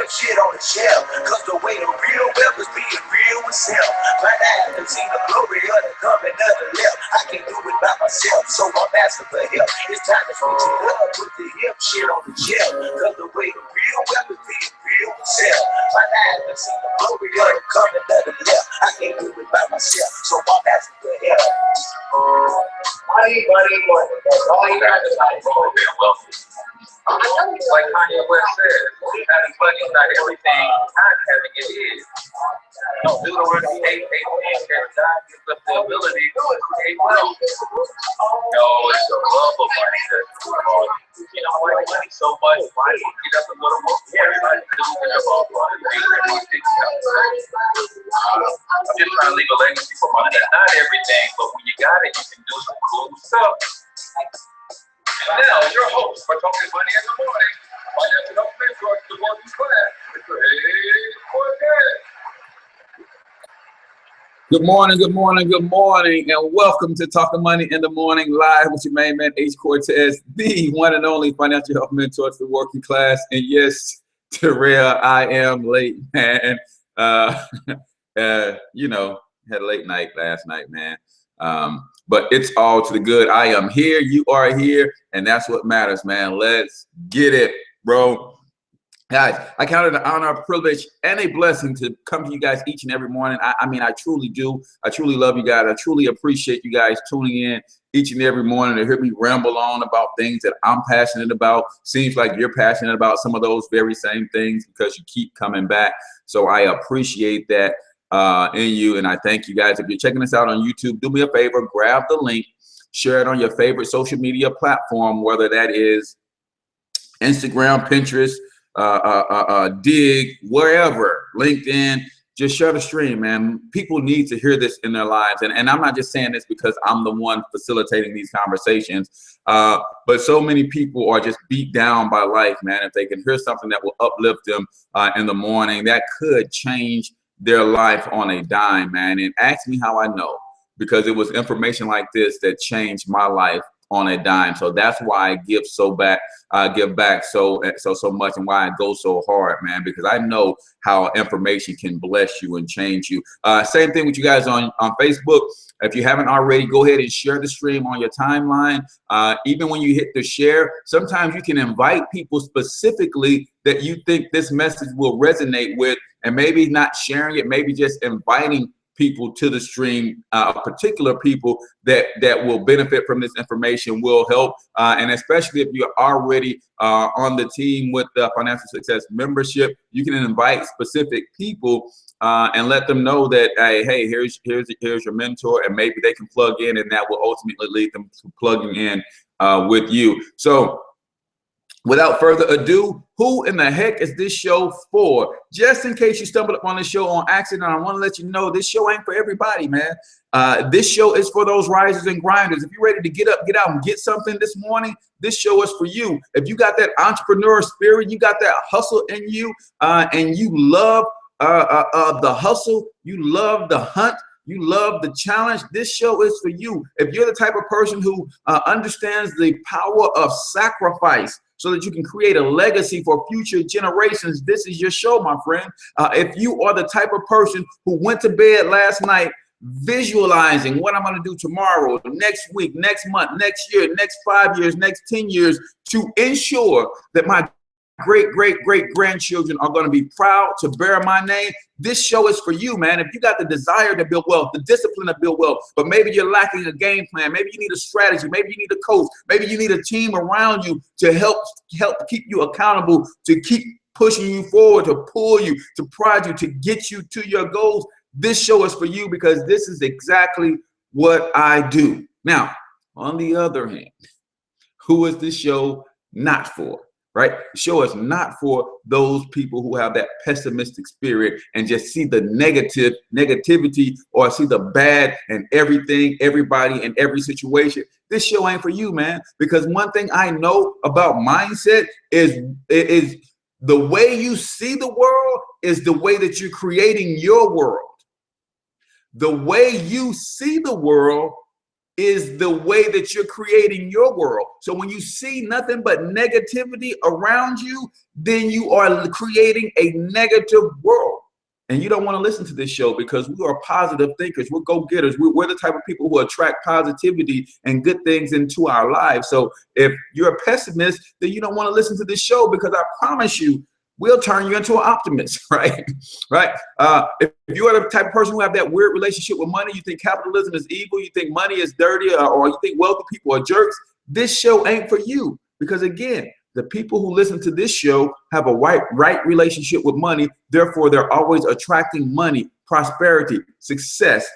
shit on the shelf. Cause the way the real wealth is being real with self. My eyes have seen the glory of the coming of the left. I can't do it by myself, so I'm asking for help. It's time to switch it up, put the hip shit on the shelf. Cause the way the real wealth is being real with self. My eyes have seen the glory of the coming of the left. I can't do it by myself, so I'm asking for help. Money, money, money. That's all you got to like being wealthy. Like Kanye West said, having money is not everything. Not having it is. No, Deuteronomy 8:18 that God gives us the ability to create wealth. No, it's the love of money that's called. You know, like money so much, why you get up and go to work? Everybody doing about money. I'm just trying to leave a legacy for money. That's not everything, but when you got it, you can do some cool stuff. And now, your host for Talking Money in the Morning, financial health mentor to the working class, Mr. Cortez. Good morning, good morning, good morning, and welcome to Talking Money in the Morning live with your main man, H. Cortez, the one and only financial health mentor to the working class. And yes, Terrell, I am late, man. You know, had a late night last night, man. But it's all to the good. I am here, you are here, and that's what matters, man. Let's get it, bro. Guys, I count it an honor, a privilege, and a blessing to come to you guys each and every morning. I mean, I truly do. I truly love you guys. I truly appreciate you guys tuning in each and every morning to hear me ramble on about things that I'm passionate about. Seems like you're passionate about some of those very same things because you keep coming back. So I appreciate that in you, and I thank you guys. If you're checking us out on YouTube, do me a favor, grab the link, share it on your favorite social media platform, whether that is Instagram, Pinterest, Dig, wherever, LinkedIn. Just share the stream, man. People need to hear this in their lives. And I'm not just saying this because I'm the one facilitating these conversations, but so many people are just beat down by life, man. If they can hear something that will uplift them in the morning, that could change their life on a dime, man. And ask me how I know, because it was information like this that changed my life on a dime. So that's why I give back so much, and why I go so hard, man, because I know how information can bless you and change you. Same thing with you guys on Facebook. If you haven't already, go ahead and share the stream on your timeline. Even when you hit the share, sometimes you can invite people specifically that you think this message will resonate with, and maybe not sharing it, maybe just inviting people to the stream, particular people that will benefit from this information will help. And especially if you're already on the team with the Financial Success membership, you can invite specific people and let them know that, hey, here's your mentor, and maybe they can plug in, and that will ultimately lead them to plugging in with you. So without further ado, who in the heck is this show for? Just in case you stumbled upon this show on accident, I want to let you know this show ain't for everybody, man. This show is for those risers and grinders. If you're ready to get up, get out, and get something this morning, this show is for you. If you got that entrepreneur spirit, you got that hustle in you, and you love the hustle, you love the hunt, you love the challenge, this show is for you. If you're the type of person who understands the power of sacrifice so that you can create a legacy for future generations, this is your show, my friend. If you are the type of person who went to bed last night visualizing what I'm going to do tomorrow, next week, next month, next year, next 5 years, next 10 years, to ensure that my great grandchildren are going to be proud to bear my name, this show is for you, man. If you got the desire to build wealth, the discipline to build wealth, but maybe you're lacking a game plan, maybe you need a strategy, maybe you need a coach, maybe you need a team around you to help keep you accountable, to keep pushing you forward, to pull you, to prod you, to get you to your goals, this show is for you, because this is exactly what I do. Now, on the other hand, who is this show not for? Right? The show is not for those people who have that pessimistic spirit and just see the negativity, or see the bad in everything, everybody, and every situation. This show ain't for you, man, because one thing I know about mindset is the way you see the world is the way that you're creating your world. The way you see the world is the way that you're creating your world. So when you see nothing but negativity around you, then you are creating a negative world. And you don't want to listen to this show because we are positive thinkers. We're go-getters. We're the type of people who attract positivity and good things into our lives. So if you're a pessimist, then you don't want to listen to this show, because I promise you, we'll turn you into an optimist, right? Right? If you are the type of person who have that weird relationship with money, you think capitalism is evil, you think money is dirty, or you think wealthy people are jerks, this show ain't for you. Because again, the people who listen to this show have a right relationship with money. Therefore, they're always attracting money, prosperity, success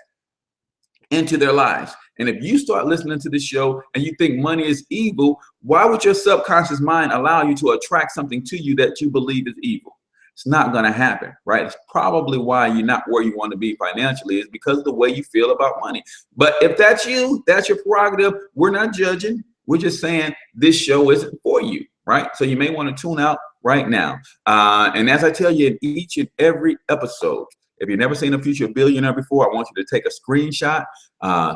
into their lives. And if you start listening to this show and you think money is evil, why would your subconscious mind allow you to attract something to you that you believe is evil? It's not going to happen, right? It's probably why you're not where you want to be financially, is because of the way you feel about money. But if that's you, that's your prerogative. We're not judging. We're just saying this show isn't for you, right? So you may want to tune out right now. And as I tell you in each and every episode, if you've never seen a future billionaire before, I want you to take a screenshot,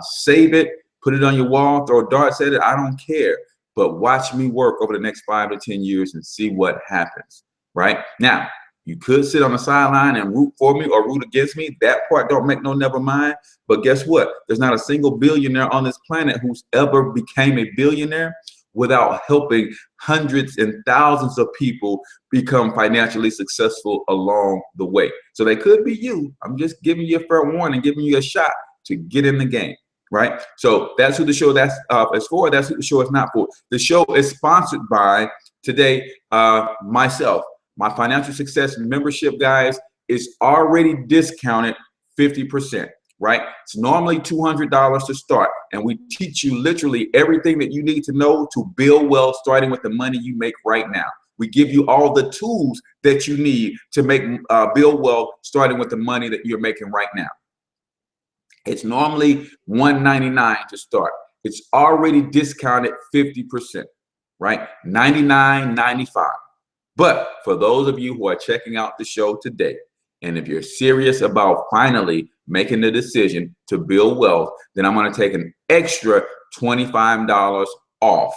save it, put it on your wall, throw darts at it. I don't care. But watch me work over the next 5 to 10 years and see what happens, right? Now, you could sit on the sideline and root for me or root against me. That part don't make no never mind. But guess what? There's not a single billionaire on this planet who's ever became a billionaire without helping hundreds and thousands of people become financially successful along the way. So they could be you. I'm just giving you a fair warning, giving you a shot to get in the game, right? So that's who the show is for. That's who the show is not for. The show is sponsored by today myself. My financial success membership, guys, is already discounted 50%. Right? It's normally $200 to start, and we teach you literally everything that you need to know to build wealth, starting with the money you make right now. We give you all the tools that you need to make build wealth, starting with the money that you're making right now. It's normally $199 to start. It's already discounted 50%, right? $99.95. But for those of you who are checking out the show today, and if you're serious about finally making the decision to build wealth, then I'm going to take an extra $25 off.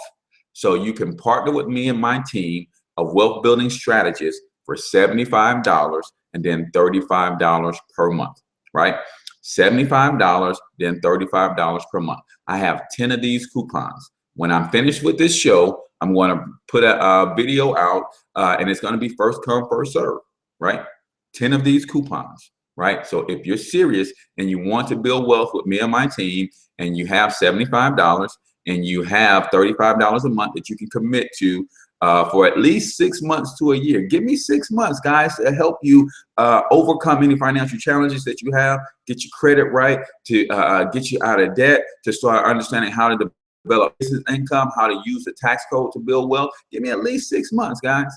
So you can partner with me and my team of wealth building strategists for $75 and then $35 per month, right? $75, then $35 per month. I have 10 of these coupons. When I'm finished with this show, I'm going to put a video out and it's going to be first come, first serve, right? 10 of these coupons, right? So if you're serious and you want to build wealth with me and my team, and you have $75 and you have $35 a month that you can commit to for at least 6 months to a year, give me 6 months, guys, to help you overcome any financial challenges that you have, get your credit right, to get you out of debt, to start understanding how to develop business income, how to use the tax code to build wealth. Give me at least 6 months, guys.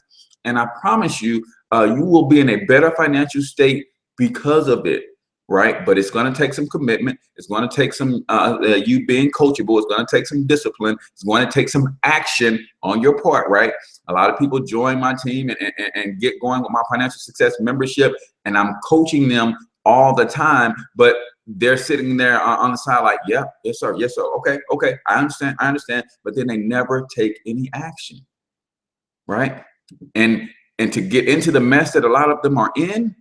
And I promise you, you will be in a better financial state because of it, right? But it's going to take some commitment. It's going to take some you being coachable. It's going to take some discipline. It's going to take some action on your part, right? A lot of people join my team and get going with my financial success membership, and I'm coaching them all the time, but they're sitting there on the side like, yeah, yes, sir, yes, sir. Okay, I understand. But then they never take any action, right? And to get into the mess that a lot of them are in,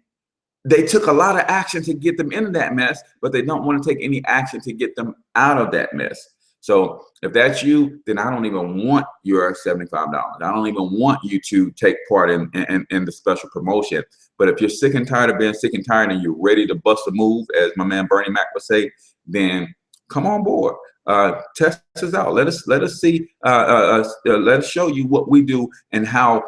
they took a lot of action to get them into that mess, but they don't want to take any action to get them out of that mess. So if that's you, then I don't even want your $75. I don't even want you to take part in the special promotion. But if you're sick and tired of being sick and tired and you're ready to bust a move, as my man Bernie Mac would say, then come on board. Test us out. Let us see. Let us show you what we do and how.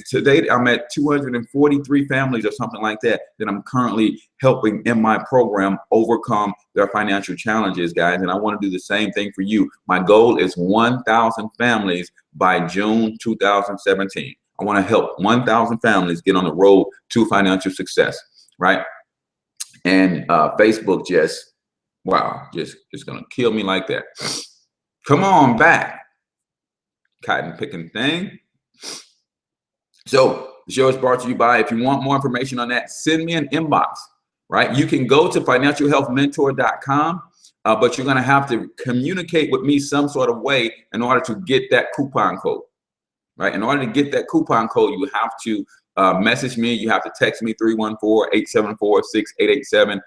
Today, I'm at 243 families or something like that I'm currently helping in my program overcome their financial challenges, guys. And I want to do the same thing for you. My goal is 1,000 families by June 2017. I want to help 1,000 families get on the road to financial success, right? And Facebook just. Wow, just gonna kill me like that. Come on back, cotton picking thing. So the show is brought to you by, if you want more information on that, send me an inbox, right? You can go to financialhealthmentor.com. but you're going to have to communicate with me some sort of way in order to get that coupon code, right? In order to get that coupon code, you have to message me. You have to text me 314-874-6887.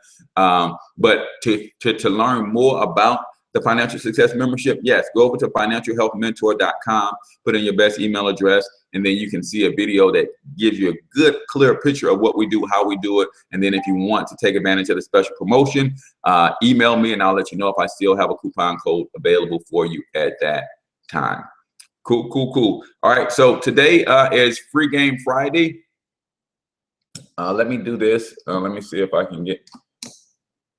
But to learn more about the Financial Success Membership, yes, go over to financialhealthmentor.com, put in your best email address, and then you can see a video that gives you a good, clear picture of what we do, how we do it. And then if you want to take advantage of the special promotion, email me and I'll let you know if I still have a coupon code available for you at that time. Cool, cool, cool. All right, so today is Free Game Friday. Let me do this. Let me see if I can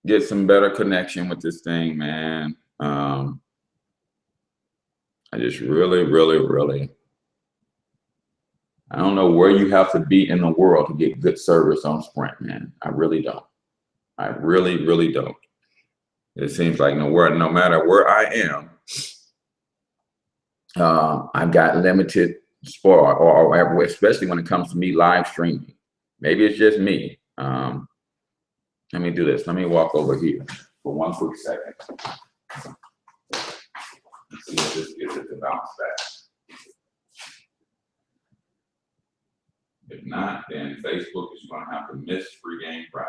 get some better connection with this thing, man. I just really, I don't know where you have to be in the world to get good service on Sprint, man. I really don't. I really don't. It seems like no matter where I am, I've got limited support, or especially when it comes to me live streaming. Maybe it's just me. Let me do this. Let me walk over here for one quick second. Let's see if this gets it to bounce back. If not, then Facebook is going to have to miss Free Game Friday.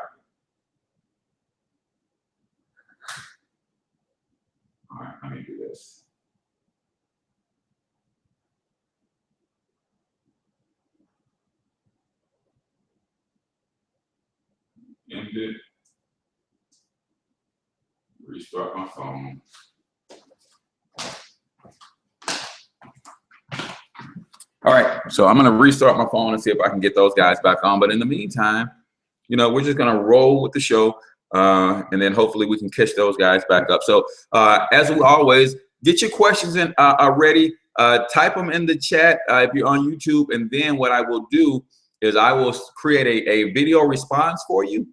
All right, let me do this. End it. Restart my phone. All right, so I'm going to restart my phone and see if I can get those guys back on. But in the meantime, you know, we're just going to roll with the show, and then hopefully we can catch those guys back up. So as we always, get your questions in ready. Type them in the chat if you're on YouTube, and then what I will do is I will create a video response for you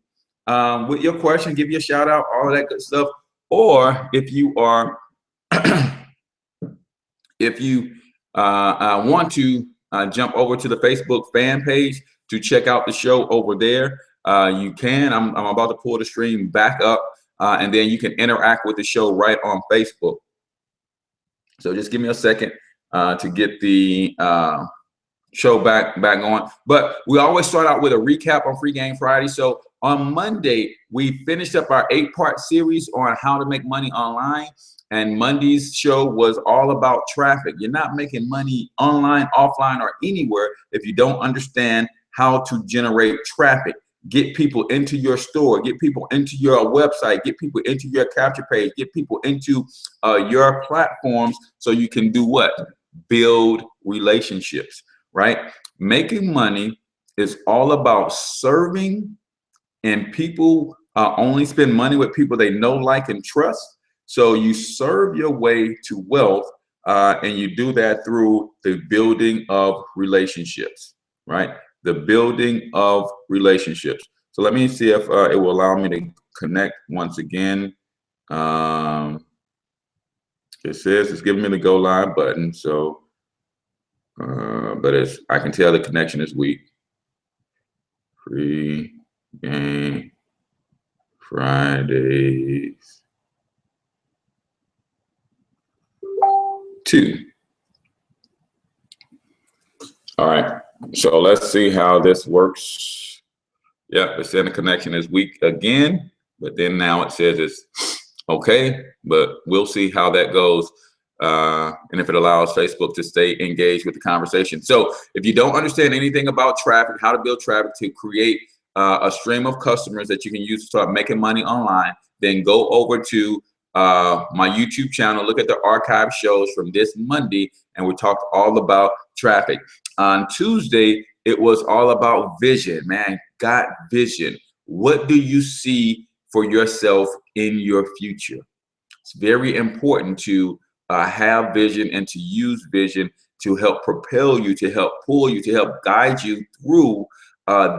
with your question, give you a shout out, all that good stuff. Or if you are, if you want to jump over to the Facebook fan page to check out the show over there, you can. I'm about to pull the stream back up, and then you can interact with the show right on Facebook. So just give me a second to get the show back on. But we always start out with a recap on Free Game Friday. So on Monday, we finished up our 8-part series on how to make money online. And Monday's show was all about traffic. You're not making money online, offline, or anywhere if you don't understand how to generate traffic. Get people into your store, get people into your website, get people into your capture page, get people into your platforms so you can do what? Build relationships, right? Making money is all about serving, and people only spend money with people they know, like, and trust. So you serve your way to wealth, and you do that through the building of relationships, right? The building of relationships. So let me see if it will allow me to connect once again. It says it's giving me the go live button. So, but I can tell the connection is weak. Free Game Fridays 2. All right, so let's see how this works. Yeah, it's saying the connection is weak again, but then now it says it's okay, but we'll see how that goes, and if it allows Facebook to stay engaged with the conversation. So if you don't understand anything about traffic, how to build traffic to create a stream of customers that you can use to start making money online, then go over to my YouTube channel, look at the archive shows from this Monday, and we talked all about traffic. On Tuesday, it was all about vision, man. Got vision. What do you see for yourself in your future? It's very important to have vision and to use vision to help propel you, to help pull you, to help guide you through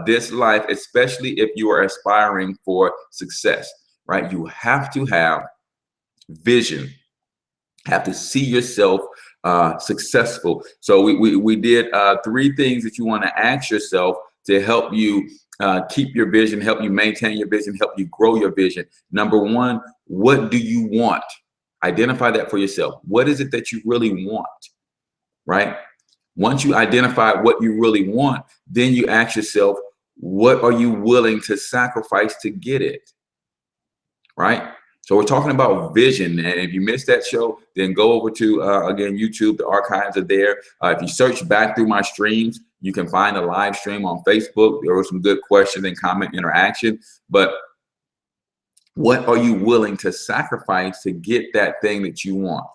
this life, especially if you are aspiring for success, right? You have to have vision, have to see yourself successful. So we did 3 things that you want to ask yourself to help you keep your vision, help you maintain your vision, help you grow your vision. Number one, what do you want? Identify that for yourself. What is it that you really want, right? Once you identify what you really want, then you ask yourself, what are you willing to sacrifice to get it, right? So we're talking about vision. And if you missed that show, then go over to, again, YouTube. The archives are there. If you search back through my streams, you can find a live stream on Facebook. There were some good questions and comment interaction. But what are you willing to sacrifice to get that thing that you want,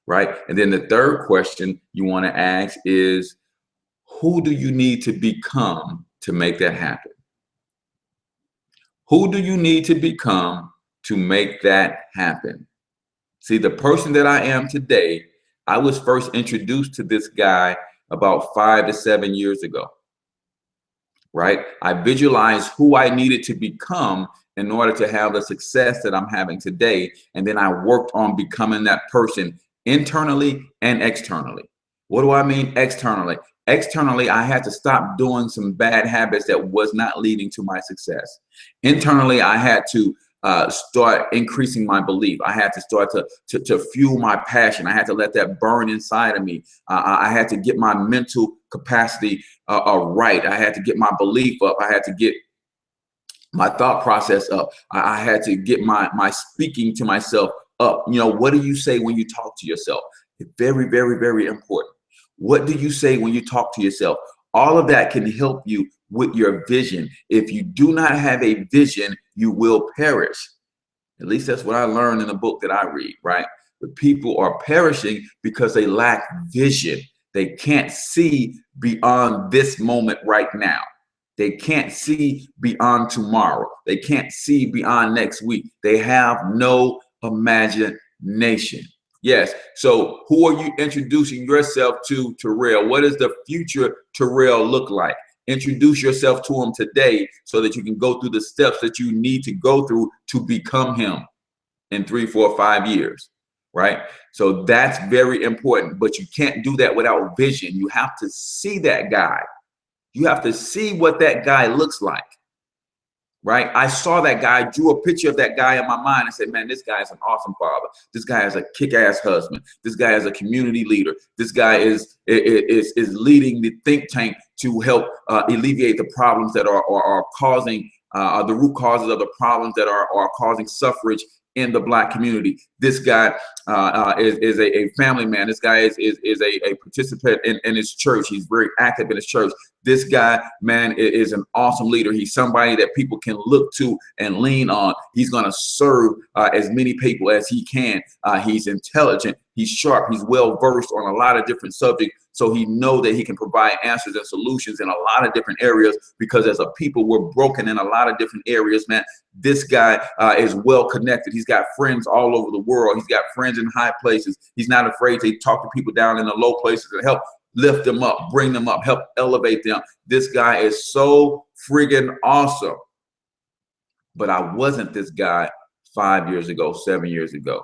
right? And then the third question you want to ask is, who do you need to become to make that happen? Who do you need to become to make that happen? See, the person that I am today, I was first introduced to this guy about 5 to 7 years ago, right? I visualized who I needed to become in order to have the success that I'm having today. And then I worked on becoming that person internally and externally. What do I mean externally? Externally, I had to stop doing some bad habits that was not leading to my success. Internally, I had to start increasing my belief. I had to start to fuel my passion. I had to let that burn inside of me. I had to get my mental capacity right. I had to get my belief up. I had to get my thought process up. I had to get my speaking to myself up. You know, what do you say when you talk to yourself? It's very, very, very important. What do you say when you talk to yourself? All of that can help you with your vision. If you do not have a vision, you will perish. At least that's what I learned in a book that I read, right? The people are perishing because they lack vision. They can't see beyond this moment right now. They can't see beyond tomorrow. They can't see beyond next week. They have no imagination. Yes. So who are you introducing yourself to, Terrell? What does the future Terrell look like? Introduce yourself to him today so that you can go through the steps that you need to go through to become him in 3, 4, 5 years, right? So that's very important, but you can't do that without vision. You have to see that guy. You have to see what that guy looks like. Right? I saw that guy, drew a picture of that guy in my mind and said, man, this guy is an awesome father. This guy is a kick-ass husband. This guy is a community leader. This guy is leading the think tank to help alleviate the problems that are causing the root causes of the problems that are causing suffrage in the Black community. This guy is a family man. This guy is a participant in his church. He's very active in his church. This guy, man, is an awesome leader. He's somebody that people can look to and lean on. He's going to serve as many people as he can. He's intelligent. He's sharp. He's well versed on a lot of different subjects. So he knows that he can provide answers and solutions in a lot of different areas, because as a people, we're broken in a lot of different areas, man. This guy is well connected. He's got friends all over the world. He's got friends in high places. He's not afraid to talk to people down in the low places and help lift them up, bring them up, help elevate them. This guy is so friggin' awesome. But I wasn't this guy 5 years ago, 7 years ago.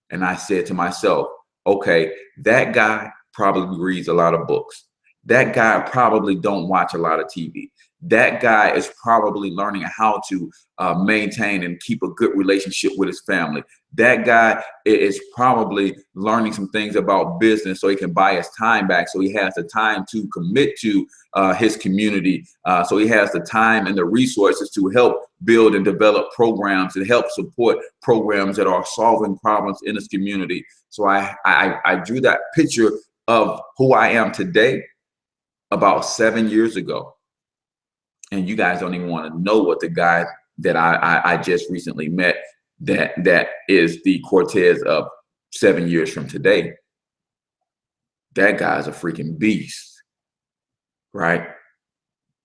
And I said to myself, okay, that guy probably reads a lot of books. That guy probably don't watch a lot of TV. That guy is probably learning how to maintain and keep a good relationship with his family. That guy is probably learning some things about business so he can buy his time back, so he has the time to commit to his community, so he has the time and the resources to help build and develop programs and help support programs that are solving problems in his community. So I drew that picture of who I am today about 7 years ago. And you guys don't even want to know what the guy that I just recently met that is the Cortez of 7 years from today. That guy's a freaking beast, right?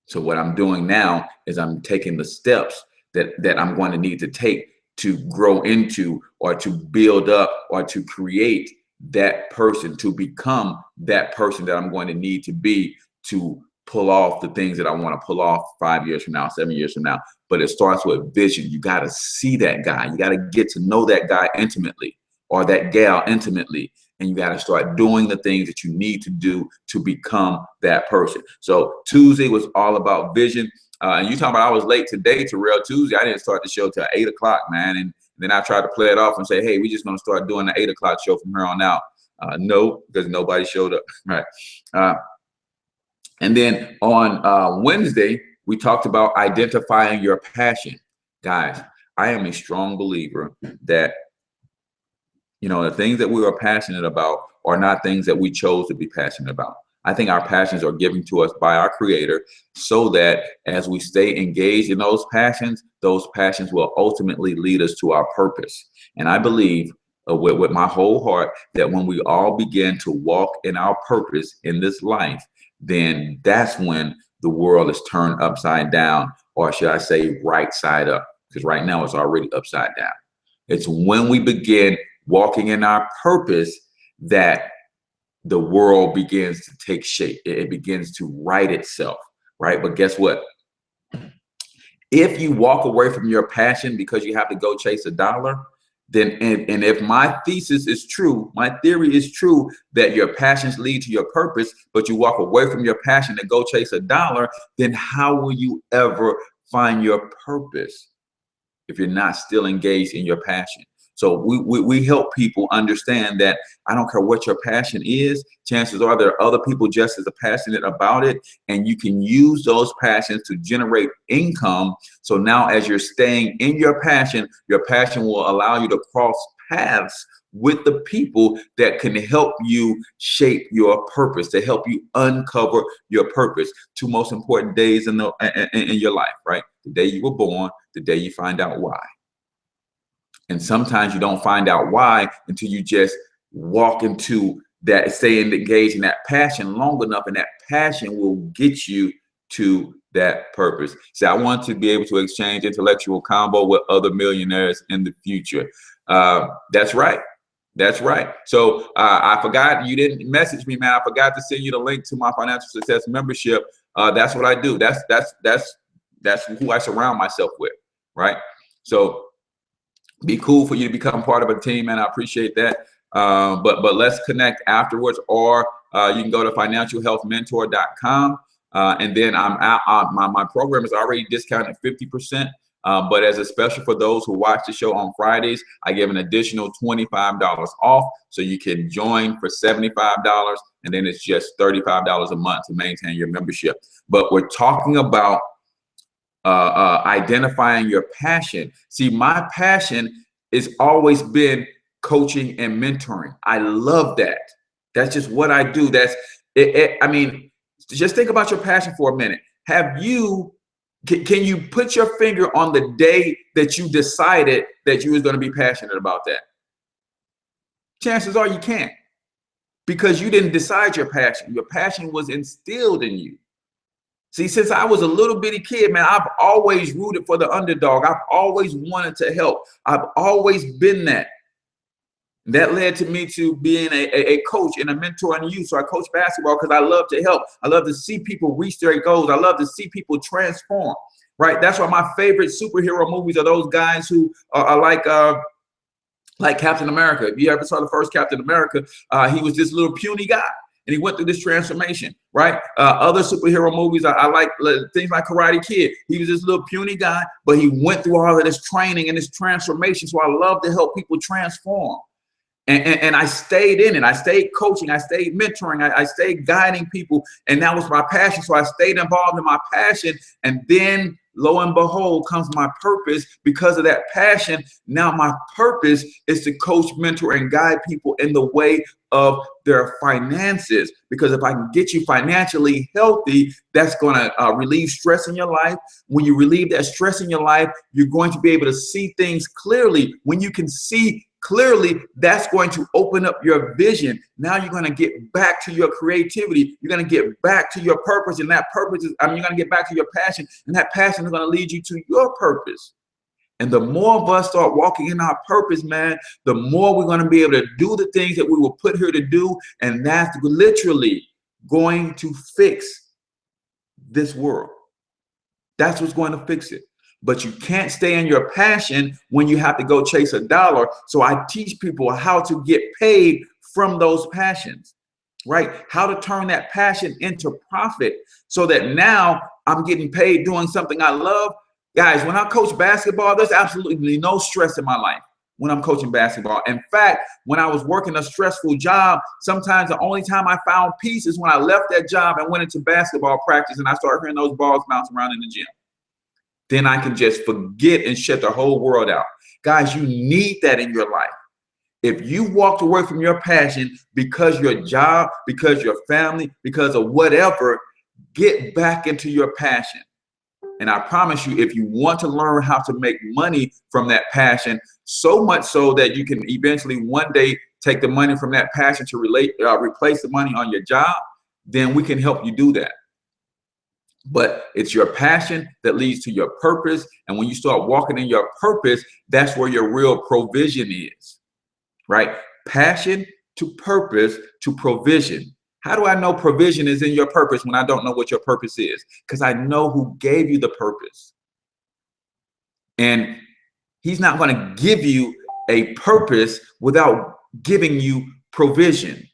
So what I'm doing now is I'm taking the steps that I'm going to need to take to grow into, or to build up, or to create that person, to become that person that I'm going to need to be to pull off the things that I want to pull off 5 years from now, 7 years from now. But it starts with vision. You got to see that guy. You got to get to know that guy intimately, or that gal intimately. and you got to start doing the things that you need to do to become that person. So Tuesday was all about vision. And you talking about I was late today to Real Tuesday. I didn't start the show till 8 o'clock, man. And then I tried to play it off and say, hey, we're just going to start doing the 8 o'clock show from here on out. No, because nobody showed up. Right. And then on Wednesday, we talked about identifying your passion. Guys, I am a strong believer that, you know, the things that we are passionate about are not things that we chose to be passionate about. I think our passions are given to us by our Creator, so that as we stay engaged in those passions will ultimately lead us to our purpose. And I believe with my whole heart that when we all begin to walk in our purpose in this life, then that's when the world is turned upside down, or should I say right side up, because right now it's already upside down. It's when we begin walking in our purpose that the world begins to take shape. It begins to right itself, right? But guess what? If you walk away from your passion because you have to go chase a dollar, then and if my thesis is true, my theory is true, that your passions lead to your purpose, but you walk away from your passion to go chase a dollar, then how will you ever find your purpose if you're not still engaged in your passion? So we help people understand that I don't care what your passion is, chances are there are other people just as passionate about it, and you can use those passions to generate income. So now as you're staying in your passion will allow you to cross paths with the people that can help you shape your purpose, to help you uncover your purpose. Two most important days in your life, right? The day you were born, the day you find out why. And sometimes you don't find out why until you just walk into that, staying engaged in that passion long enough, and that passion will get you to that purpose. See, I want to be able to exchange intellectual combo with other millionaires in the future. That's right. That's right. So I forgot, you didn't message me, man. I forgot to send you the link to my financial success membership. That's what I do. That's who I surround myself with, right? So be cool for you to become part of a team, and I appreciate that. But let's connect afterwards, or you can go to financialhealthmentor.com. And then I'm out. My program is already discounted 50%. But as a special for those who watch the show on Fridays, I give an additional $25 off. So you can join for $75, and then it's just $35 a month to maintain your membership. But we're talking about identifying your passion. See, my passion has always been coaching and mentoring. I love that. That's just what I do. That's it. I mean, just think about your passion for a minute. Can you put your finger on the day that you decided that you was going to be passionate about that? Chances are you can't, because you didn't decide your passion. Your passion was instilled in you. See, since I was a little bitty kid, man, I've always rooted for the underdog. I've always wanted to help. I've always been that. That led to me to being a coach and a mentor in youth. So I coach basketball because I love to help. I love to see people reach their goals. I love to see people transform, right? That's why my favorite superhero movies are those guys who are like Captain America. If you ever saw the first Captain America, he was this little puny guy, and he went through this transformation, right? Other superhero movies, I like things like Karate Kid. He was this little puny guy, but he went through all of this training and this transformation. So I love to help people transform. And I stayed in it. I stayed coaching. I stayed mentoring. I stayed guiding people. And that was my passion. So I stayed involved in my passion. And then lo and behold comes my purpose. Because of that passion, now my purpose is to coach, mentor, and guide people in the way of their finances. Because if I can get you financially healthy, that's going to relieve stress in your life. When you relieve that stress in your life, you're going to be able to see things clearly. When you can see clearly, that's going to open up your vision. Now you're going to get back to your creativity. You're going to get back to your purpose, and that purpose is, you're going to get back to your passion, and that passion is going to lead you to your purpose. And the more of us start walking in our purpose, man, the more we're going to be able to do the things that we were put here to do. And that's literally going to fix this world. That's what's going to fix it. But you can't stay in your passion when you have to go chase a dollar. So I teach people how to get paid from those passions, right? How to turn that passion into profit so that now I'm getting paid doing something I love. Guys, when I coach basketball, there's absolutely no stress in my life when I'm coaching basketball. In fact, when I was working a stressful job, sometimes the only time I found peace is when I left that job and went into basketball practice and I started hearing those balls bounce around in the gym. Then I can just forget and shut the whole world out. Guys, you need that in your life. If you walked away from your passion because your job, because your family, because of whatever, get back into your passion. And I promise you, if you want to learn how to make money from that passion, so much so that you can eventually one day take the money from that passion to replace the money on your job, then we can help you do that. But it's your passion that leads to your purpose. And when you start walking in your purpose, that's where your real provision is, right? Passion to purpose to provision. How do I know provision is in your purpose when I don't know what your purpose is? Because I know who gave you the purpose. And he's not going to give you a purpose without giving you provision,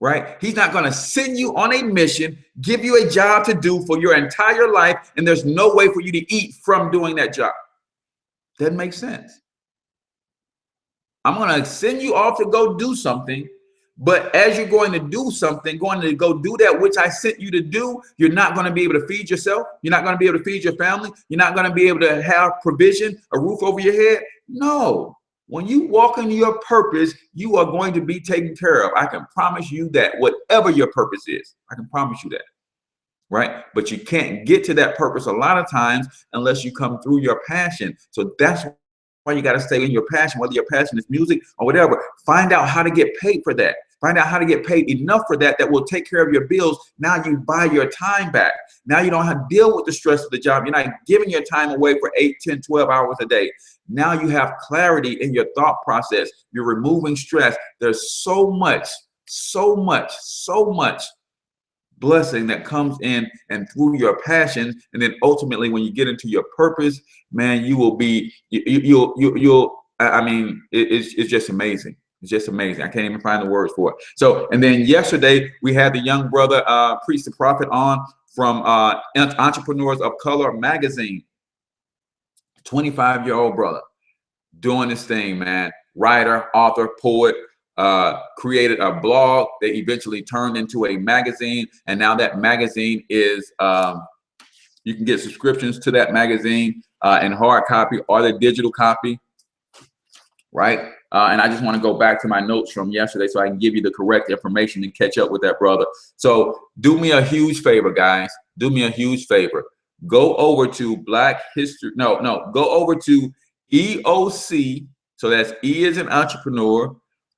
right? He's not going to send you on a mission, give you a job to do for your entire life, and there's no way for you to eat from doing that job. Doesn't make sense. I'm going to send you off to go do something. But as you're going to do something, going to go do that which I sent you to do, you're not going to be able to feed yourself. You're not going to be able to feed your family. You're not going to be able to have provision, a roof over your head. No. When you walk in your purpose, you are going to be taken care of. I can promise you that, whatever your purpose is. I can promise you that, right? But you can't get to that purpose a lot of times unless you come through your passion. So that's why you got to stay in your passion, whether your passion is music or whatever. Find out how to get paid for that. Find out how to get paid enough for that will take care of your bills. Now you buy your time back. Now you don't have to deal with the stress of the job. You're not giving your time away for 8, 10, 12 hours a day. Now you have clarity in your thought process. You're removing stress. There's so much blessing that comes in and through your passions. And then ultimately, when you get into your purpose, man, you will be, I mean, it's just amazing. It's just amazing. I can't even find the words for it. So, and then yesterday we had the young brother, Preach the Prophet, on from Entrepreneurs of Color magazine. 25-year-old brother doing this thing, man. Writer, author, poet, created a blog that eventually turned into a magazine. And now that magazine is, you can get subscriptions to that magazine in hard copy or the digital copy, right? And I just want to go back to my notes from yesterday so I can give you the correct information and catch up with that brother. So do me a huge favor, guys. Do me a huge favor. Go over to go over to EOC. So that's E as in entrepreneur,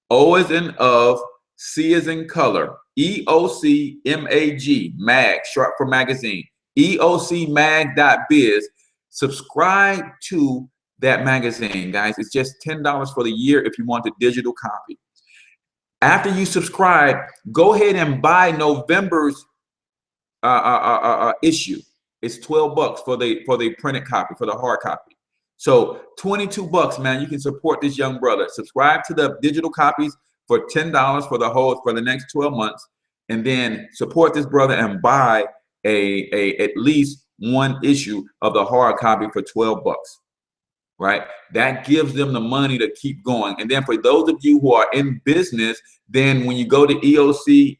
O as in of, C as in color, EOC MAG, mag, short for magazine, EOCmag.biz. Subscribe to that magazine, guys. It's just $10 for the year if you want the digital copy. After you subscribe, go ahead and buy November's issue. It's $12 for the printed copy, for the hard copy. So $22, man. You can support this young brother. Subscribe to the digital copies for $10 for the next 12 months, and then support this brother and buy at least one issue of the hard copy for $12. Right? That gives them the money to keep going. And then for those of you who are in business, then when you go to EOCmag.biz,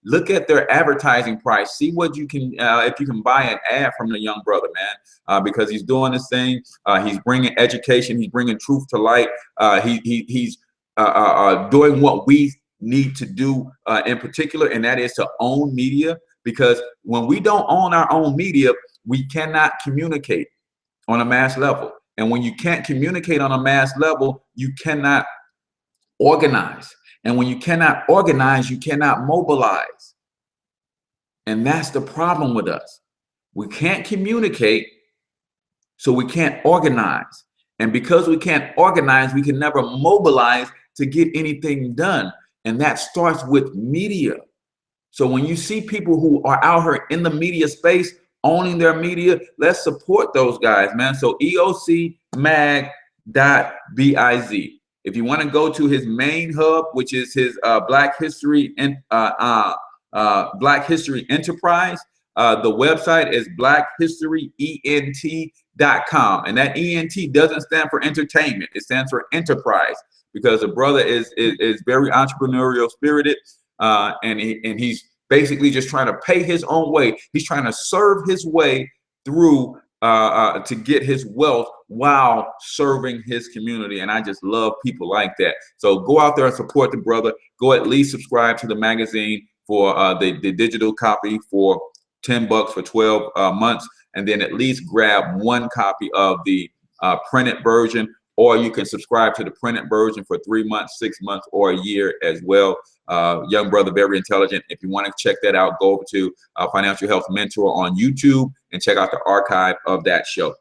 look at their advertising price. See what you can, if you can buy an ad from the young brother, man, because he's doing this thing. He's bringing education. He's bringing truth to light. He's doing what we need to do in particular, and that is to own media. Because when we don't own our own media, we cannot communicate on a mass level. And when you can't communicate on a mass level, you cannot organize. And when you cannot organize, you cannot mobilize. And that's the problem with us. We can't communicate, so we can't organize. And because we can't organize, we can never mobilize to get anything done. And that starts with media. So when you see people who are out here in the media space, owning their media, let's support those guys, man. So EOCmag.biz. If you want to go to his main hub, which is his Black History and Black History Enterprise, the website is blackhistoryent.com, and that ENT doesn't stand for entertainment; it stands for enterprise, because the brother is very entrepreneurial spirited, and he's basically just trying to pay his own way. He's trying to serve his way through to get his wealth while serving his community. And I just love people like that. So go out there and support the brother. Go at least subscribe to the magazine for the digital copy for $10 for 12 months, and then at least grab one copy of the printed version, or you can subscribe to the printed version for 3 months, 6 months, or a year as well. Young brother, very intelligent. If you want to check that out, go over to Financial Health Mentor on YouTube and check out the archive of that show.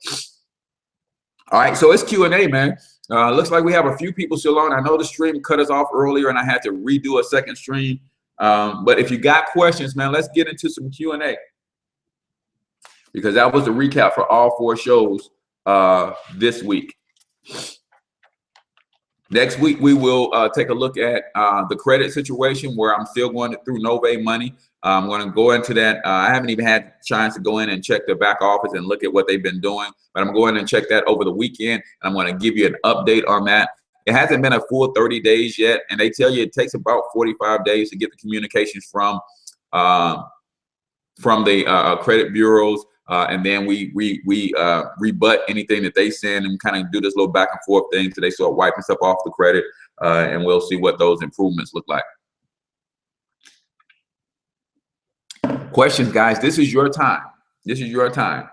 All right, so it's Q&A, man. Looks like we have a few people still on. I know the stream cut us off earlier and I had to redo a second stream. But if you got questions, man, let's get into some Q&A, because that was the recap for all 4 shows this week. Next week, we will take a look at the credit situation, where I'm still going through Nove Money. I'm going to go into that. I haven't even had a chance to go in and check their back office and look at what they've been doing, but I'm going to check that over the weekend, and I'm going to give you an update on that. It hasn't been a full 30 days yet, and they tell you it takes about 45 days to get the communications from the credit bureaus, and then we rebut anything that they send, and kind of do this little back and forth thing till they start wiping stuff off the credit, and we'll see what those improvements look like. Questions, guys. This is your time. This is your time.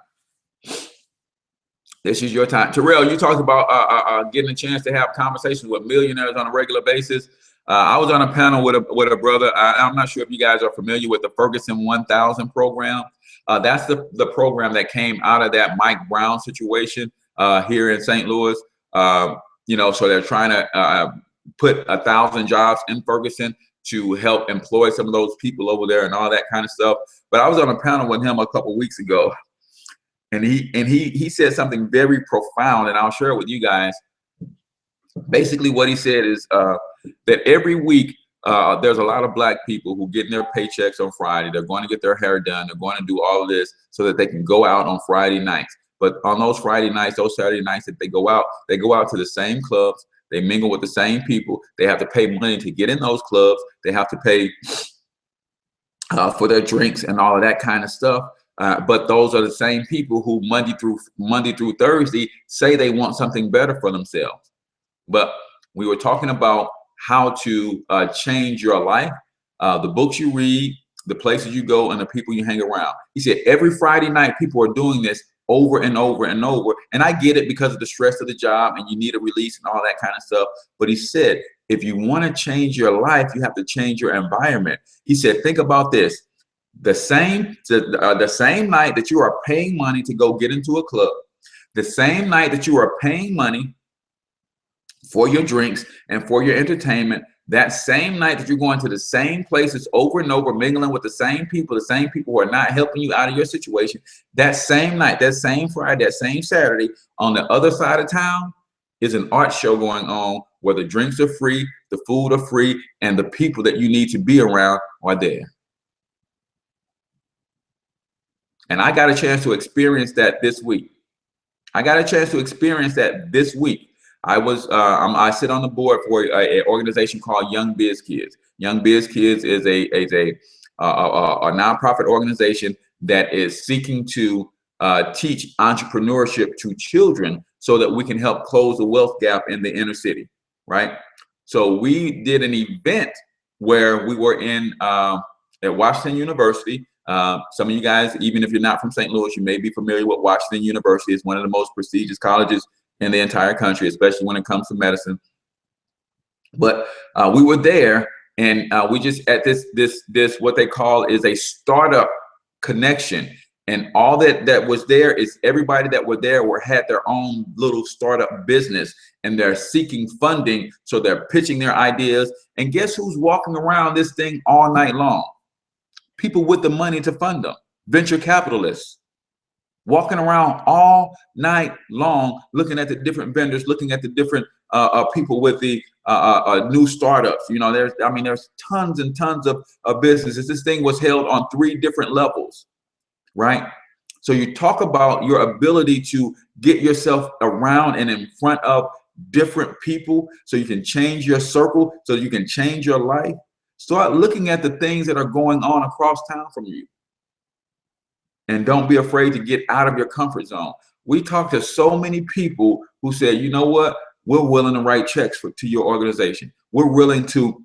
This is your time. Terrell, you talked about getting a chance to have conversations with millionaires on a regular basis. I was on a panel with a brother. I'm not sure if you guys are familiar with the Ferguson 1000 program. That's the program that came out of that Mike Brown situation here in St. Louis. You know, so they're trying to put 1,000 jobs in Ferguson to help employ some of those people over there and all that kind of stuff. But I was on a panel with him a couple weeks ago, and he said something very profound, and I'll share it with you guys. Basically, what he said is that every week there's a lot of Black people who get their paychecks on Friday. They're going to get their hair done. They're going to do all of this so that they can go out on Friday nights. But on those Friday nights, those Saturday nights that they go out to the same clubs. They mingle with the same people. They have to pay money to get in those clubs. They have to pay for their drinks and all of that kind of stuff. But those are the same people who Monday through Thursday say they want something better for themselves. But we were talking about how to change your life, the books you read, the places you go, and the people you hang around. He said every Friday night people are doing this over and over and over. And I get it because of the stress of the job and you need a release and all that kind of stuff. But he said, if you want to change your life, you have to change your environment. He said, think about this. The same night that you are paying money to go get into a club, the same night that you are paying money for your drinks and for your entertainment, that same night that you're going to the same places over and over, mingling with the same people who are not helping you out of your situation, that same night, that same Friday, that same Saturday, on the other side of town is an art show going on where the drinks are free, the food are free, and the people that you need to be around are there. And I got a chance to experience that this week. I sit on the board for an organization called Young Biz Kids. Young Biz Kids is a nonprofit organization that is seeking to teach entrepreneurship to children so that we can help close the wealth gap in the inner city, right? So we did an event where we were at Washington University. Some of you guys, even if you're not from St. Louis, you may be familiar with Washington University. It's one of the most prestigious colleges in the entire country, especially when it comes to medicine. But we were there, and we just at this what they call is a startup connection, and all that was there is everybody that were there had their own little startup business, and they're seeking funding, so they're pitching their ideas. And guess who's walking around this thing all night long? People with the money to fund them, venture capitalists. Walking around all night long, looking at the different vendors, looking at the different people with the new startups. You know, there's tons and tons of businesses. This thing was held on 3 different levels, right? So you talk about your ability to get yourself around and in front of different people so you can change your circle, so you can change your life. Start looking at the things that are going on across town from you. And don't be afraid to get out of your comfort zone. We talk to so many people who say, you know what, we're willing to write checks to your organization. We're willing to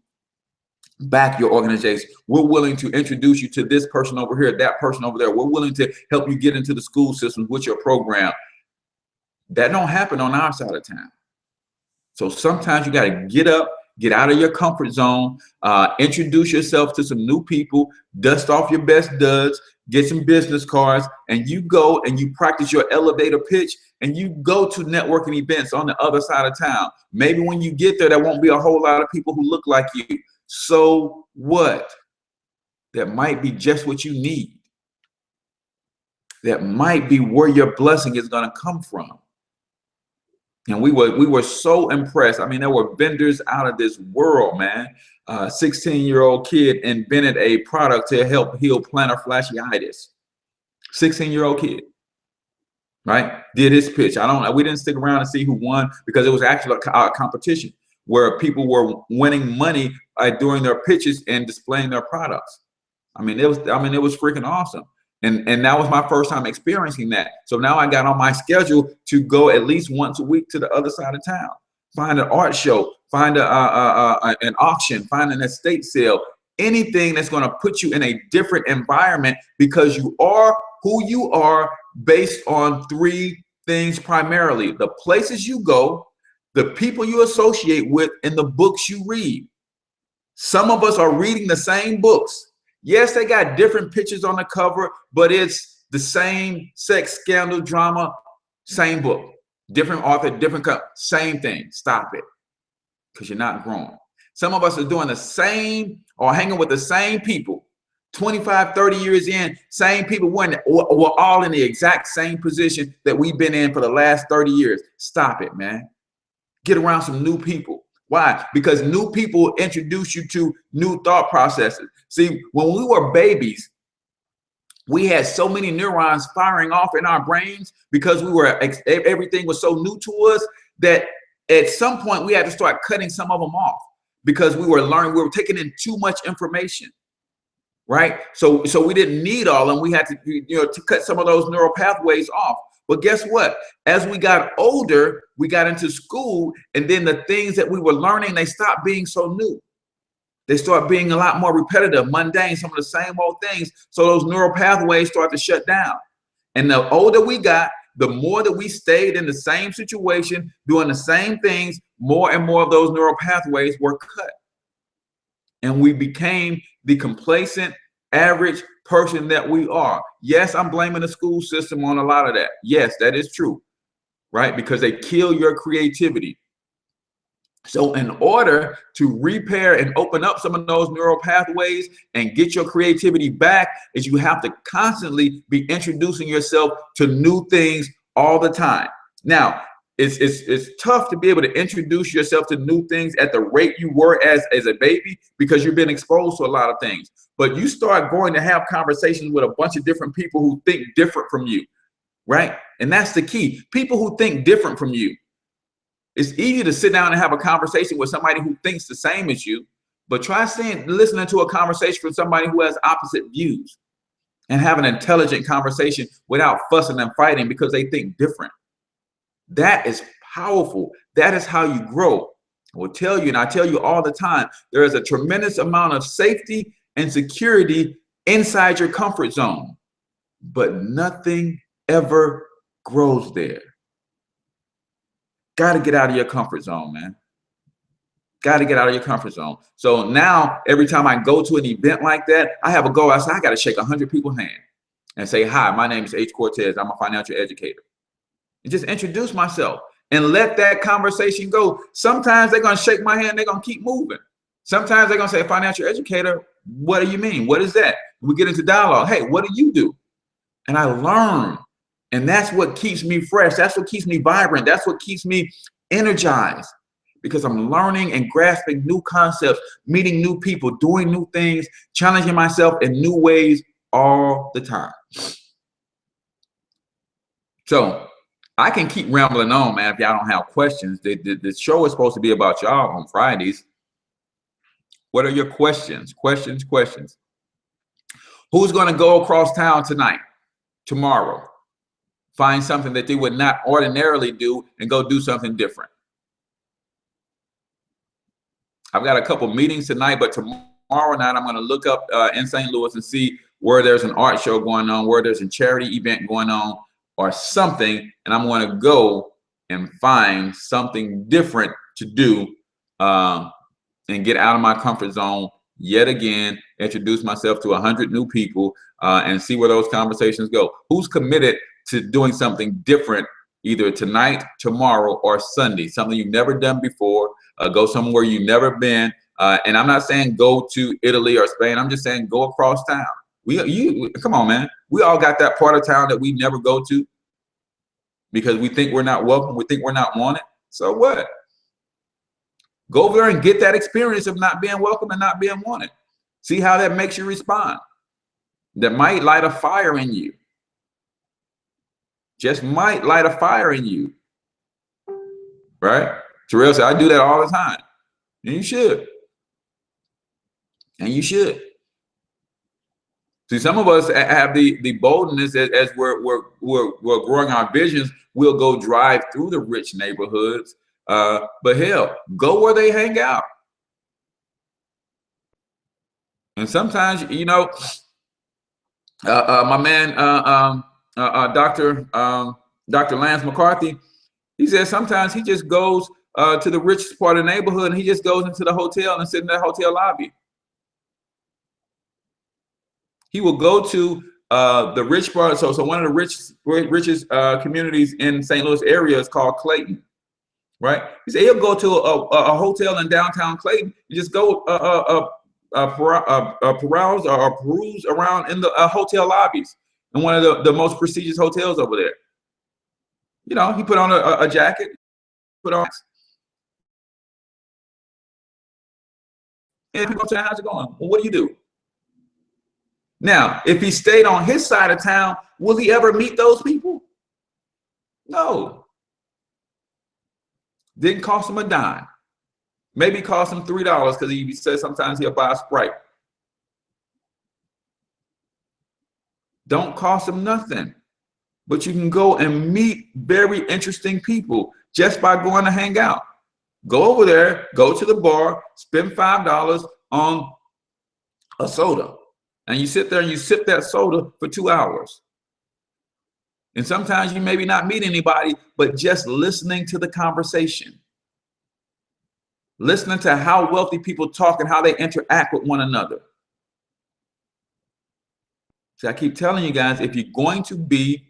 back your organization. We're willing to introduce you to this person over here, that person over there. We're willing to help you get into the school systems with your program. That don't happen on our side of town. So sometimes you got to get up, get out of your comfort zone, introduce yourself to some new people, dust off your best duds, get some business cards, and you go and you practice your elevator pitch, and you go to networking events on the other side of town. Maybe when you get there, there won't be a whole lot of people who look like you. So what? That might be just what you need. That might be where your blessing is going to come from. And we were so impressed. I mean, there were vendors out of this world, man. 16-year-old kid invented a product to help heal plantar fasciitis. 16-year-old kid, right? Did his pitch. We didn't stick around to see who won because it was actually a competition where people were winning money during their pitches and displaying their products. I mean, it was freaking awesome. And that was my first time experiencing that. So now I got on my schedule to go at least once a week to the other side of town, find an art show, find an auction, find an estate sale, anything that's going to put you in a different environment, because you are who you are based on 3 things primarily: the places you go, the people you associate with, and the books you read. Some of us are reading the same books. Yes, they got different pictures on the cover, but it's the same sex scandal drama, same book, different author, different cover, same thing. Stop it, because you're not growing. Some of us are doing the same or hanging with the same people, 25, 30 years in, same people. We're all in the exact same position that we've been in for the last 30 years. Stop it, man. Get around some new people. Why? Because new people introduce you to new thought processes. See, when we were babies, we had so many neurons firing off in our brains because everything was so new to us that at some point we had to start cutting some of them off because we were taking in too much information, right? So we didn't need all, and we had to, to cut some of those neural pathways off. But guess what? As we got older, we got into school, and then the things that we were learning, they stopped being so new. They start being a lot more repetitive, mundane, some of the same old things. So those neural pathways start to shut down. And the older we got, the more that we stayed in the same situation, doing the same things, more and more of those neural pathways were cut. And we became the complacent, average person that we are. Yes, I'm blaming the school system on a lot of that. Yes, that is true, right? Because they kill your creativity. So in order to repair and open up some of those neural pathways and get your creativity back, is you have to constantly be introducing yourself to new things all the time. Now, it's tough to be able to introduce yourself to new things at the rate you were as a baby, because you've been exposed to a lot of things. But you start going to have conversations with a bunch of different people who think different from you, right? And that's the key. People who think different from you. It's easy to sit down and have a conversation with somebody who thinks the same as you, but try listening to a conversation with somebody who has opposite views, and have an intelligent conversation without fussing and fighting because they think different. That is powerful. That is how you grow. I will tell you, and I tell you all the time, there is a tremendous amount of safety and security inside your comfort zone, but nothing ever grows there. Got to get out of your comfort zone, man. Got to get out of your comfort zone. So now every time I go to an event like that, I have a goal. I say, I got to shake 100 people's hand and say, hi, my name is H. Cortez. I'm a financial educator. And just introduce myself and let that conversation go. Sometimes they're going to shake my hand. They're going to keep moving. Sometimes they're going to say, financial educator, what do you mean? What is that? We get into dialogue. Hey, what do you do? And I learn. And that's what keeps me fresh. That's what keeps me vibrant. That's what keeps me energized. because I'm learning and grasping new concepts, meeting new people, doing new things, challenging myself in new ways all the time. So I can keep rambling on, man, if y'all don't have questions. The show is supposed to be about y'all on Fridays. What are your questions? Questions. Who's going to go across town tonight, tomorrow? Find something that they would not ordinarily do and go do something different. I've got a couple meetings tonight, but tomorrow night I'm going to look up in St. Louis and see where there's an art show going on, where there's a charity event going on or something, and I'm going to go and find something different to do and get out of my comfort zone yet again, introduce myself to 100 new people and see where those conversations go. Who's committed to doing something different either tonight, tomorrow, or Sunday, something you've never done before? Go somewhere you've never been. And I'm not saying go to Italy or Spain. I'm just saying go across town. Come on, man. We all got that part of town that we never go to because we think we're not welcome. We think we're not wanted. So what? Go over there and get that experience of not being welcome and not being wanted. See how that makes you respond. That might light a fire in you. Just might light a fire in you. Right? Terrell said, I do that all the time. And you should. And you should. See, some of us have the boldness as we're growing our visions. We'll go drive through the rich neighborhoods. But hell, go where they hang out. And sometimes, you know, my man, Dr. Lance McCarthy, he says sometimes he just goes to the richest part of the neighborhood and he just goes into the hotel and sit in that hotel lobby. He will go to the rich part. So one of the richest communities in St. Louis area is called Clayton, right? He said he'll go to a hotel in downtown Clayton. You just go peruse around in the hotel lobbies in one of the most prestigious hotels over there. You know, he put on a jacket, put on. And people say, how's it going? Well, what do you do? Now, if he stayed on his side of town, will he ever meet those people? No. Didn't cost him a dime. Maybe cost him $3 because he says sometimes he'll buy a Sprite. Don't cost him nothing. But you can go and meet very interesting people just by going to hang out. Go over there, go to the bar, spend $5 on a soda. And you sit there and you sip that soda for 2 hours. And sometimes you maybe not meet anybody, but just listening to the conversation. Listening to how wealthy people talk and how they interact with one another. So I keep telling you guys, if you're going to be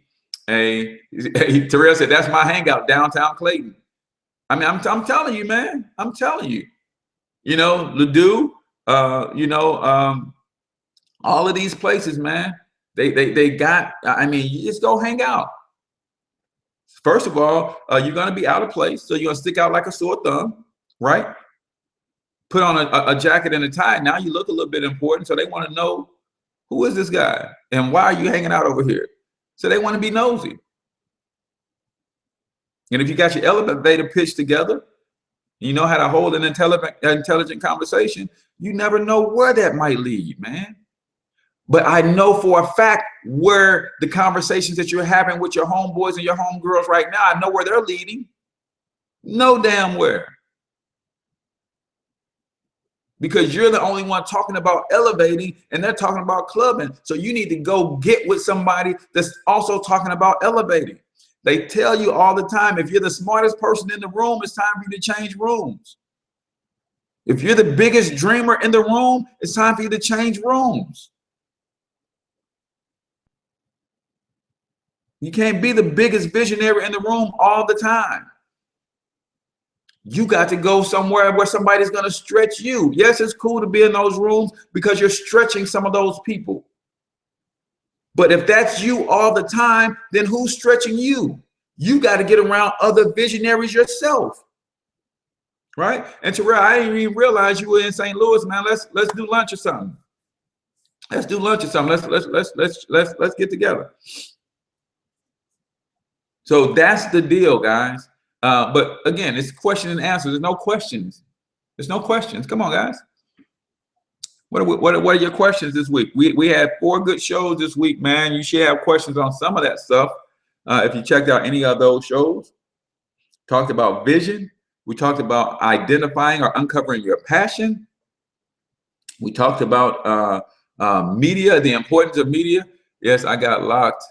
Terrell said, that's my hangout, downtown Clayton. I mean, I'm telling you, man, I'm telling you. You know, Ladue, all of these places, man, they got, I mean, you just go hang out. First of all, you're going to be out of place. So you're going to stick out like a sore thumb, right? Put on a jacket and a tie. Now you look a little bit important. So they want to know, who is this guy? And why are you hanging out over here? So they want to be nosy. And if you got your elevator pitch together, you know how to hold an intelligent conversation, you never know where that might lead, man. But I know for a fact where the conversations that you're having with your homeboys and your homegirls right now, I know where they're leading. No damn where. Because you're the only one talking about elevating and they're talking about clubbing. So you need to go get with somebody that's also talking about elevating. They tell you all the time, if you're the smartest person in the room, it's time for you to change rooms. If you're the biggest dreamer in the room, it's time for you to change rooms. You can't be the biggest visionary in the room all the time. You got to go somewhere where somebody's going to stretch you. Yes, it's cool to be in those rooms because you're stretching some of those people. But if that's you all the time, then who's stretching you? You got to get around other visionaries yourself. right? And Terrell, I didn't even realize you were in St. Louis, man. Let's do lunch or something. Let's do lunch or something. Let's get together. So that's the deal, guys. But again, it's question and answer. There's no questions. There's no questions. Come on, guys. What are your questions this week? We had 4 good shows this week, man. You should have questions on some of that stuff. If you checked out any of those shows, talked about vision. We talked about identifying or uncovering your passion. We talked about media, the importance of media. Yes, I got locked.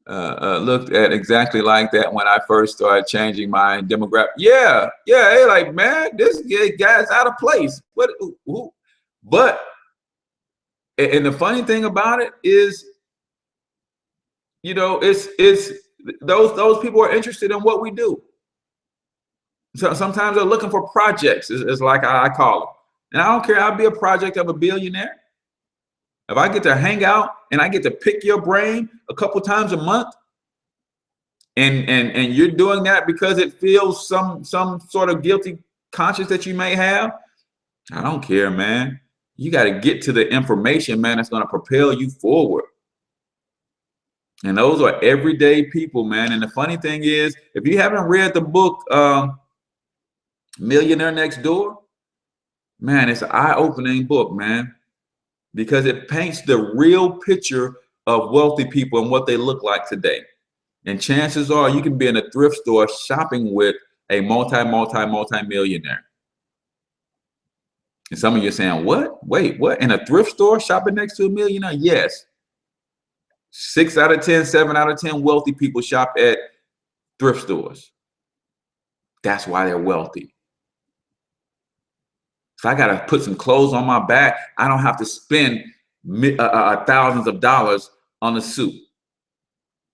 Looked at exactly like that when I first started changing my demographic. Yeah, hey, like, man, this guy's out of place. What? Who? But, and the funny thing about it is, you know, it's those people are interested in what we do. So sometimes they're looking for projects, is like I call them. And I don't care, I'll be a project of a billionaire. If I get to hang out and I get to pick your brain a couple times a month, and you're doing that because it feels some sort of guilty conscience that you may have, I don't care, man. You got to get to the information, man, that's going to propel you forward. And those are everyday people, man. And the funny thing is, if you haven't read the book Millionaire Next Door, man, it's an eye-opening book, man, because it paints the real picture of wealthy people and what they look like today. And chances are you can be in a thrift store shopping with a multi-millionaire. And some of you are saying, what? Wait, what? In a thrift store shopping next to a millionaire? Yes. 6 out of 10, 7 out of 10 wealthy people shop at thrift stores. That's why they're wealthy. If I got to put some clothes on my back, I don't have to spend thousands of dollars on a suit.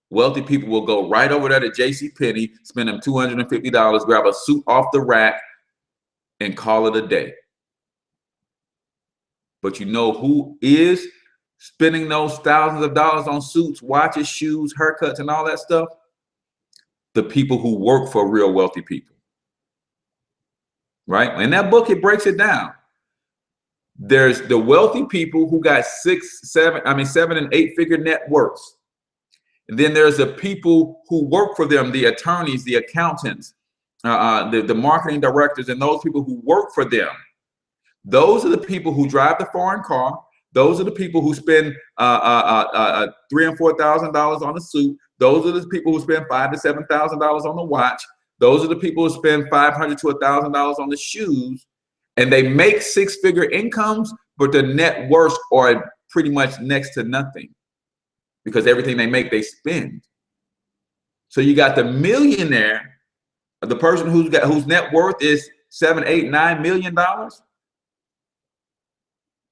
Wealthy people will go right over there to JCPenney, spend them $250, grab a suit off the rack, and call it a day. But you know who is spending those thousands of dollars on suits, watches, shoes, haircuts, and all that stuff? The people who work for real wealthy people. Right? In that book, it breaks it down. There's the wealthy people who got 7 and 8 figure net worths. And then there's the people who work for them, the attorneys, the accountants, the marketing directors, and those people who work for them. Those are the people who drive the foreign car. Those are the people who spend $3,000 and $4,000 on a suit. Those are the people who spend $5,000 to $7,000 on the watch. Those are the people who spend $500 to $1,000 on the shoes. And they make 6-figure incomes, but their net worths are pretty much next to nothing, because everything they make, they spend. So you got the millionaire, the person whose net worth is $7, $8, $9 million.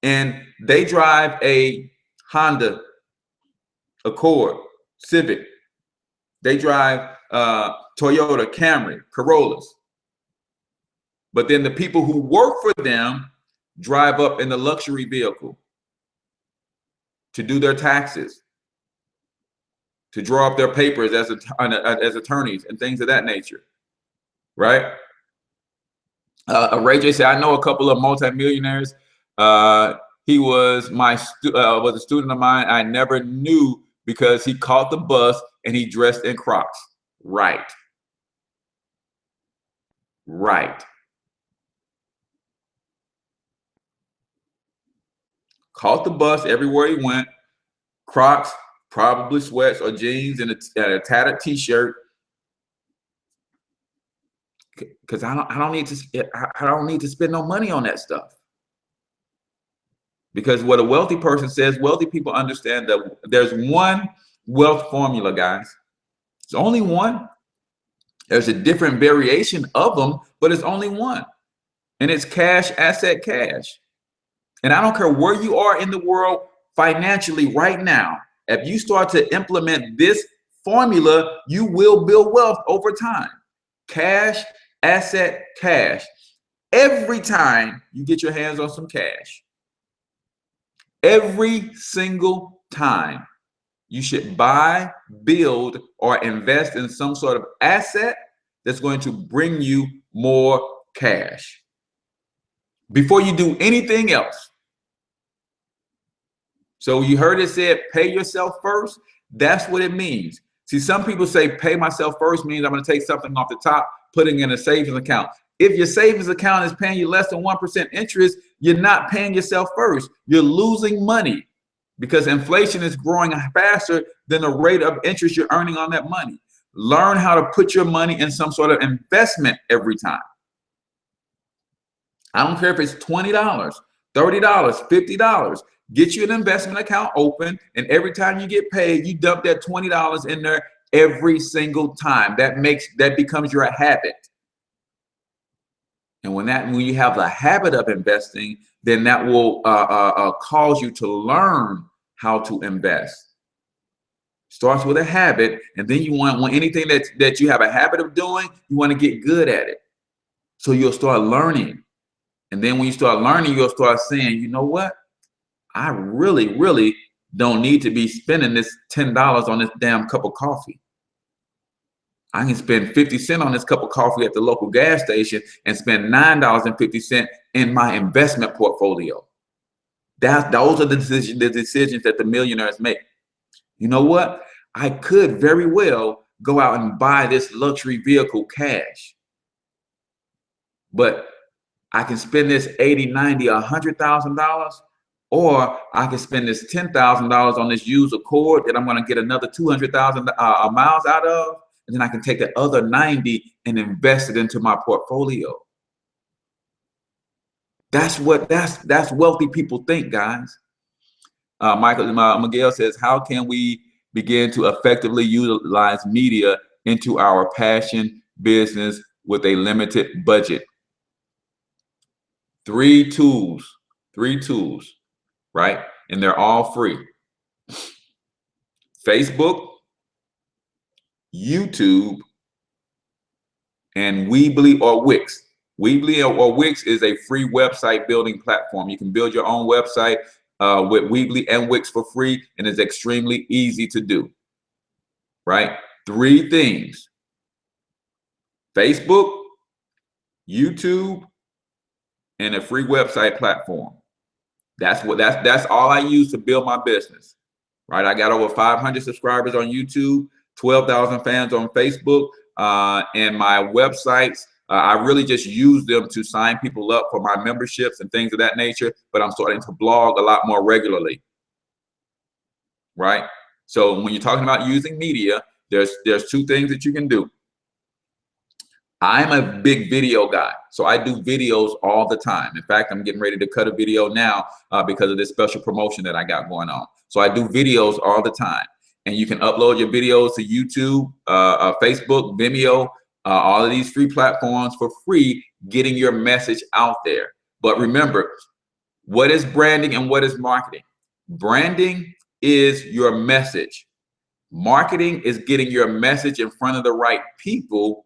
And they drive a Honda Accord, Civic. They drive Toyota Camry, Corollas. But then the people who work for them drive up in the luxury vehicle to do their taxes, to draw up their papers as attorneys and things of that nature, right? Ray J said, I know a couple of multimillionaires. He was a student of mine. I never knew because he caught the bus and he dressed in Crocs. Right. Caught the bus everywhere he went. Crocs, probably sweats or jeans, and a tattered T-shirt. Because I don't need to spend no money on that stuff. Because what a wealthy person says, wealthy people understand that there's one wealth formula, guys. It's only one. There's a different variation of them, but it's only one. And it's cash, asset, cash. And I don't care where you are in the world financially right now. If you start to implement this formula, you will build wealth over time. Cash, asset, cash. Every time you get your hands on some cash, every single time, you should buy, build, or invest in some sort of asset that's going to bring you more cash before you do anything else. So you heard it said, pay yourself first. That's what it means. See, some people say pay myself first means I'm going to take something off the top, putting in a savings account. If your savings account is paying you less than 1% interest, you're not paying yourself first. You're losing money because inflation is growing faster than the rate of interest you're earning on that money. Learn how to put your money in some sort of investment every time. I don't care if it's $20, $30, $50. Get you an investment account open, and every time you get paid, you dump that $20 in there every single time. That becomes your habit. And when you have the habit of investing, then that will cause you to learn how to invest. Starts with a habit, and then you want anything that you have a habit of doing, you want to get good at it. So you'll start learning. And then when you start learning, you'll start saying, you know what? I really, really don't need to be spending this $10 on this damn cup of coffee. I can spend 50 cents on this cup of coffee at the local gas station and spend $9.50 in my investment portfolio. Those are the decisions that the millionaires make. You know what? I could very well go out and buy this luxury vehicle cash, but I can spend this $80, $90, $100,000, or I can spend this $10,000 on this used Accord that I'm going to get another 200,000 miles out of, and then I can take the other 90 and invest it into my portfolio. That's wealthy people think, guys. Miguel says, how can we begin to effectively utilize media into our passion business with a limited budget? Three tools, right? And they're all free. Facebook, YouTube, and Weebly or Wix. Weebly or Wix is a free website building platform. You can build your own website with Weebly and Wix for free, and it's extremely easy to do, right? Three things: Facebook, YouTube, and a free website platform. That's all I use to build my business, right? I got over 500 subscribers on YouTube, 12,000 fans on Facebook, and my websites. I really just use them to sign people up for my memberships and things of that nature, but I'm starting to blog a lot more regularly, right? So when you're talking about using media, there's two things that you can do. I'm a big video guy, so I do videos all the time. In fact, I'm getting ready to cut a video now because of this special promotion that I got going on. So I do videos all the time, and you can upload your videos to YouTube, Facebook, Vimeo, all of these free platforms for free, getting your message out there. But remember, what is branding and what is marketing? Branding is your message. Marketing is getting your message in front of the right people,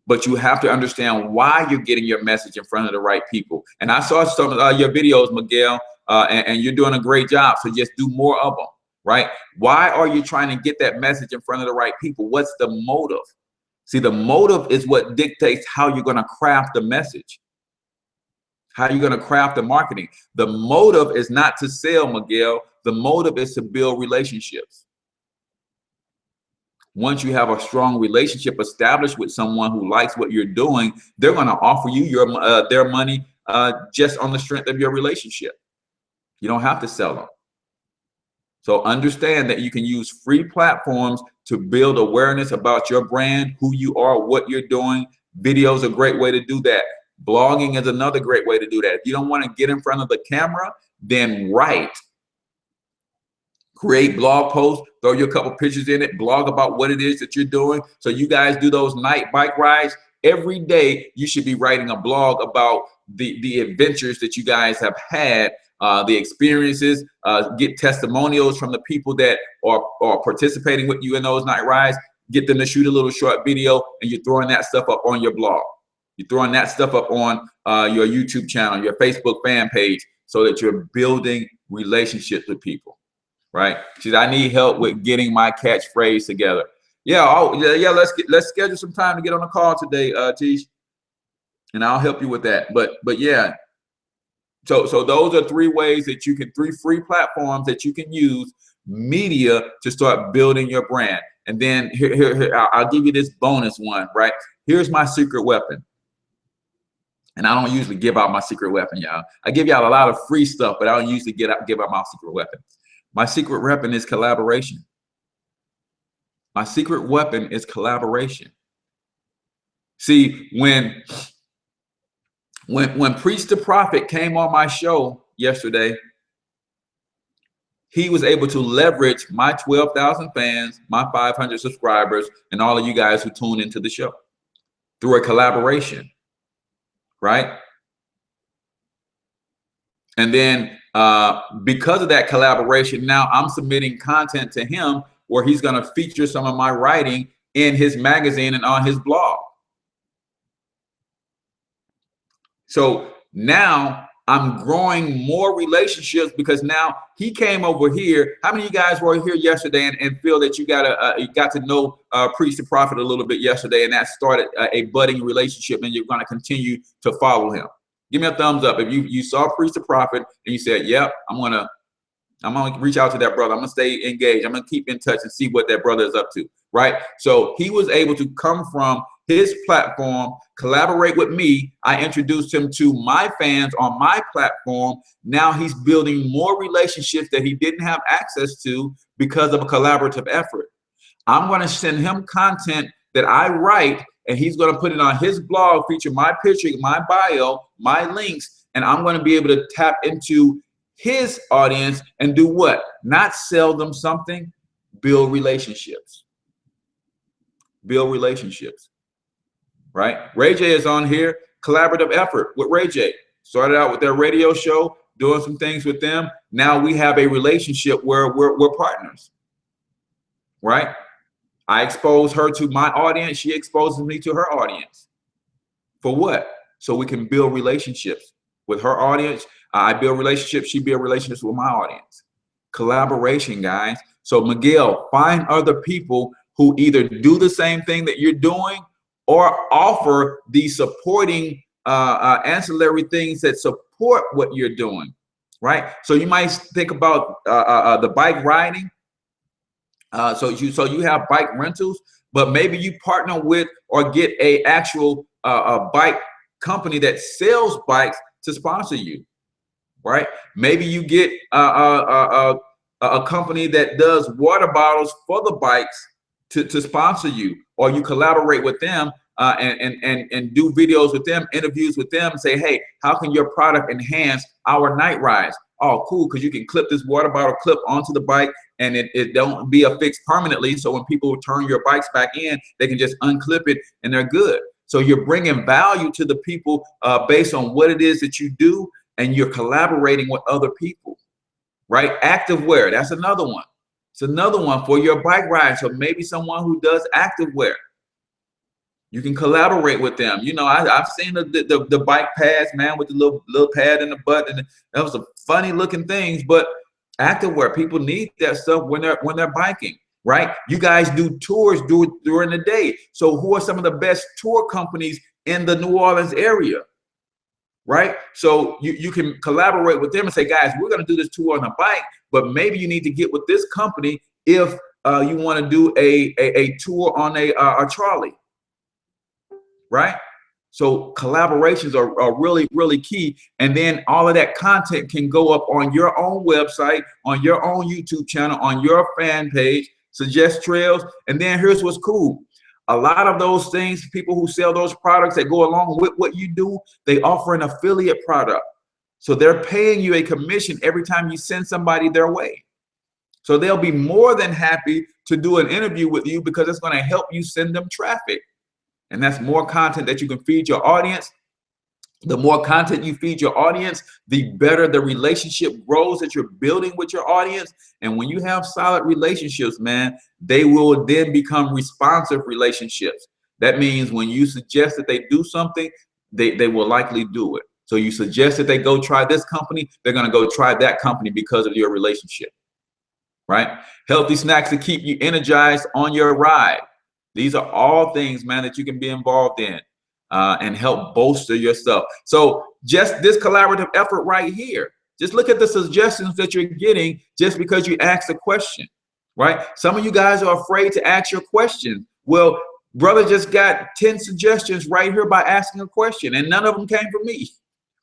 but you have to understand why you're getting your message in front of the right people. And I saw some of your videos, Miguel, and you're doing a great job. So just do more of them, right? Why are you trying to get that message in front of the right people? What's the motive? See, the motive is what dictates how you're going to craft the message, how you're going to craft the marketing. The motive is not to sell, Miguel. The motive is to build relationships. Once you have a strong relationship established with someone who likes what you're doing, they're going to offer you their money just on the strength of your relationship. You don't have to sell them. So understand that you can use free platforms to build awareness about your brand, who you are, what you're doing. Video is a great way to do that. Blogging is another great way to do that. If you don't want to get in front of the camera, then write. Create blog posts, throw your couple pictures in it, blog about what it is that you're doing. So you guys do those night bike rides. Every day you should be writing a blog about the adventures that you guys have had, the experiences, get testimonials from the people that are participating with you in those night rides, get them to shoot a little short video, and you're throwing that stuff up on your blog. You're throwing that stuff up on your YouTube channel, your Facebook fan page, so that you're building relationships with people, right? She said, I need help with getting my catchphrase together. Yeah, let's schedule some time to get on a call today, Tish. and I'll help you with that. But yeah, so those are 3 ways that you can, 3 free platforms that you can use media to start building your brand. And then here I'll give you this bonus one, right? Here's my secret weapon. And I don't usually give out my secret weapon, y'all. I give y'all a lot of free stuff, but I don't usually give out my secret weapon. My secret weapon is collaboration. My secret weapon is collaboration. See, when Preach the Prophet came on my show yesterday, he was able to leverage my 12,000 fans, my 500 subscribers, and all of you guys who tune into the show through a collaboration, right? And then because of that collaboration, now I'm submitting content to him where he's going to feature some of my writing in his magazine and on his blog. So now I'm growing more relationships because now he came over here. How many of you guys were here yesterday and feel that you got to know Preach the Prophet a little bit yesterday, and that started a budding relationship, and you're going to continue to follow him? Give me a thumbs up if you saw Preach the Prophet and you said, yep, I'm gonna reach out to that brother. I'm gonna stay engaged. I'm gonna keep in touch and see what that brother is up to, right? So he was able to come from his platform, collaborate with me. I introduced him to my fans on my platform. Now he's building more relationships that he didn't have access to because of a collaborative effort. I'm going to send him content that I write, and he's going to put it on his blog, feature my picture, my bio, my links, and I'm going to be able to tap into his audience and do what? Not sell them something, build relationships. Build relationships. Right? Ray J is on here. Collaborative effort with Ray J. Started out with their radio show, doing some things with them. Now we have a relationship where we're partners. Right? I expose her to my audience. She exposes me to her audience. For what? So we can build relationships with her audience. I build relationships. She build relationships with my audience. Collaboration, guys. So Miguel, find other people who either do the same thing that you're doing or offer the supporting ancillary things that support what you're doing, right? So you might think about the bike riding. So you have bike rentals, but maybe you partner with or get a actual a bike company that sells bikes to sponsor you, right? Maybe you get a company that does water bottles for the bikes to sponsor you, or you collaborate with them and do videos with them, interviews with them, and say, hey, how can your product enhance our night rides? Oh, cool, because you can clip this water bottle clip onto the bike, and it don't be affixed permanently. So when people turn your bikes back in, they can just unclip it and they're good. So you're bringing value to the people based on what it is that you do, and you're collaborating with other people, right? Activewear, that's another one. It's another one for your bike ride. So maybe someone who does activewear, you can collaborate with them. You know, I've seen the bike pads, man, with the little pad in the butt, and that was a funny looking things. But activewear, people need that stuff when they're biking, right? You guys do tours during the day. So who are some of the best tour companies in the New Orleans area? Right? So you can collaborate with them and say, guys, we're going to do this tour on a bike, but maybe you need to get with this company if you want to do a tour on a trolley. Right? So collaborations are really, really key. And then all of that content can go up on your own website, on your own YouTube channel, on your fan page, suggest trails. And then here's what's cool. A lot of those things, people who sell those products that go along with what you do, they offer an affiliate product. So they're paying you a commission every time you send somebody their way. So they'll be more than happy to do an interview with you because it's going to help you send them traffic. And that's more content that you can feed your audience. The more content you feed your audience, the better the relationship grows that you're building with your audience. And when you have solid relationships, man, they will then become responsive relationships. That means when you suggest that they do something, they will likely do it. So you suggest that they go try this company, they're going to go try that company because of your relationship, right? Healthy snacks to keep you energized on your ride. These are all things, man, that you can be involved in. and help bolster yourself. So just this collaborative effort right here, just look at the suggestions that you're getting just because you asked a question, right? Some of you guys are afraid to ask your question. Well, brother just got 10 suggestions right here by asking a question, and none of them came from me,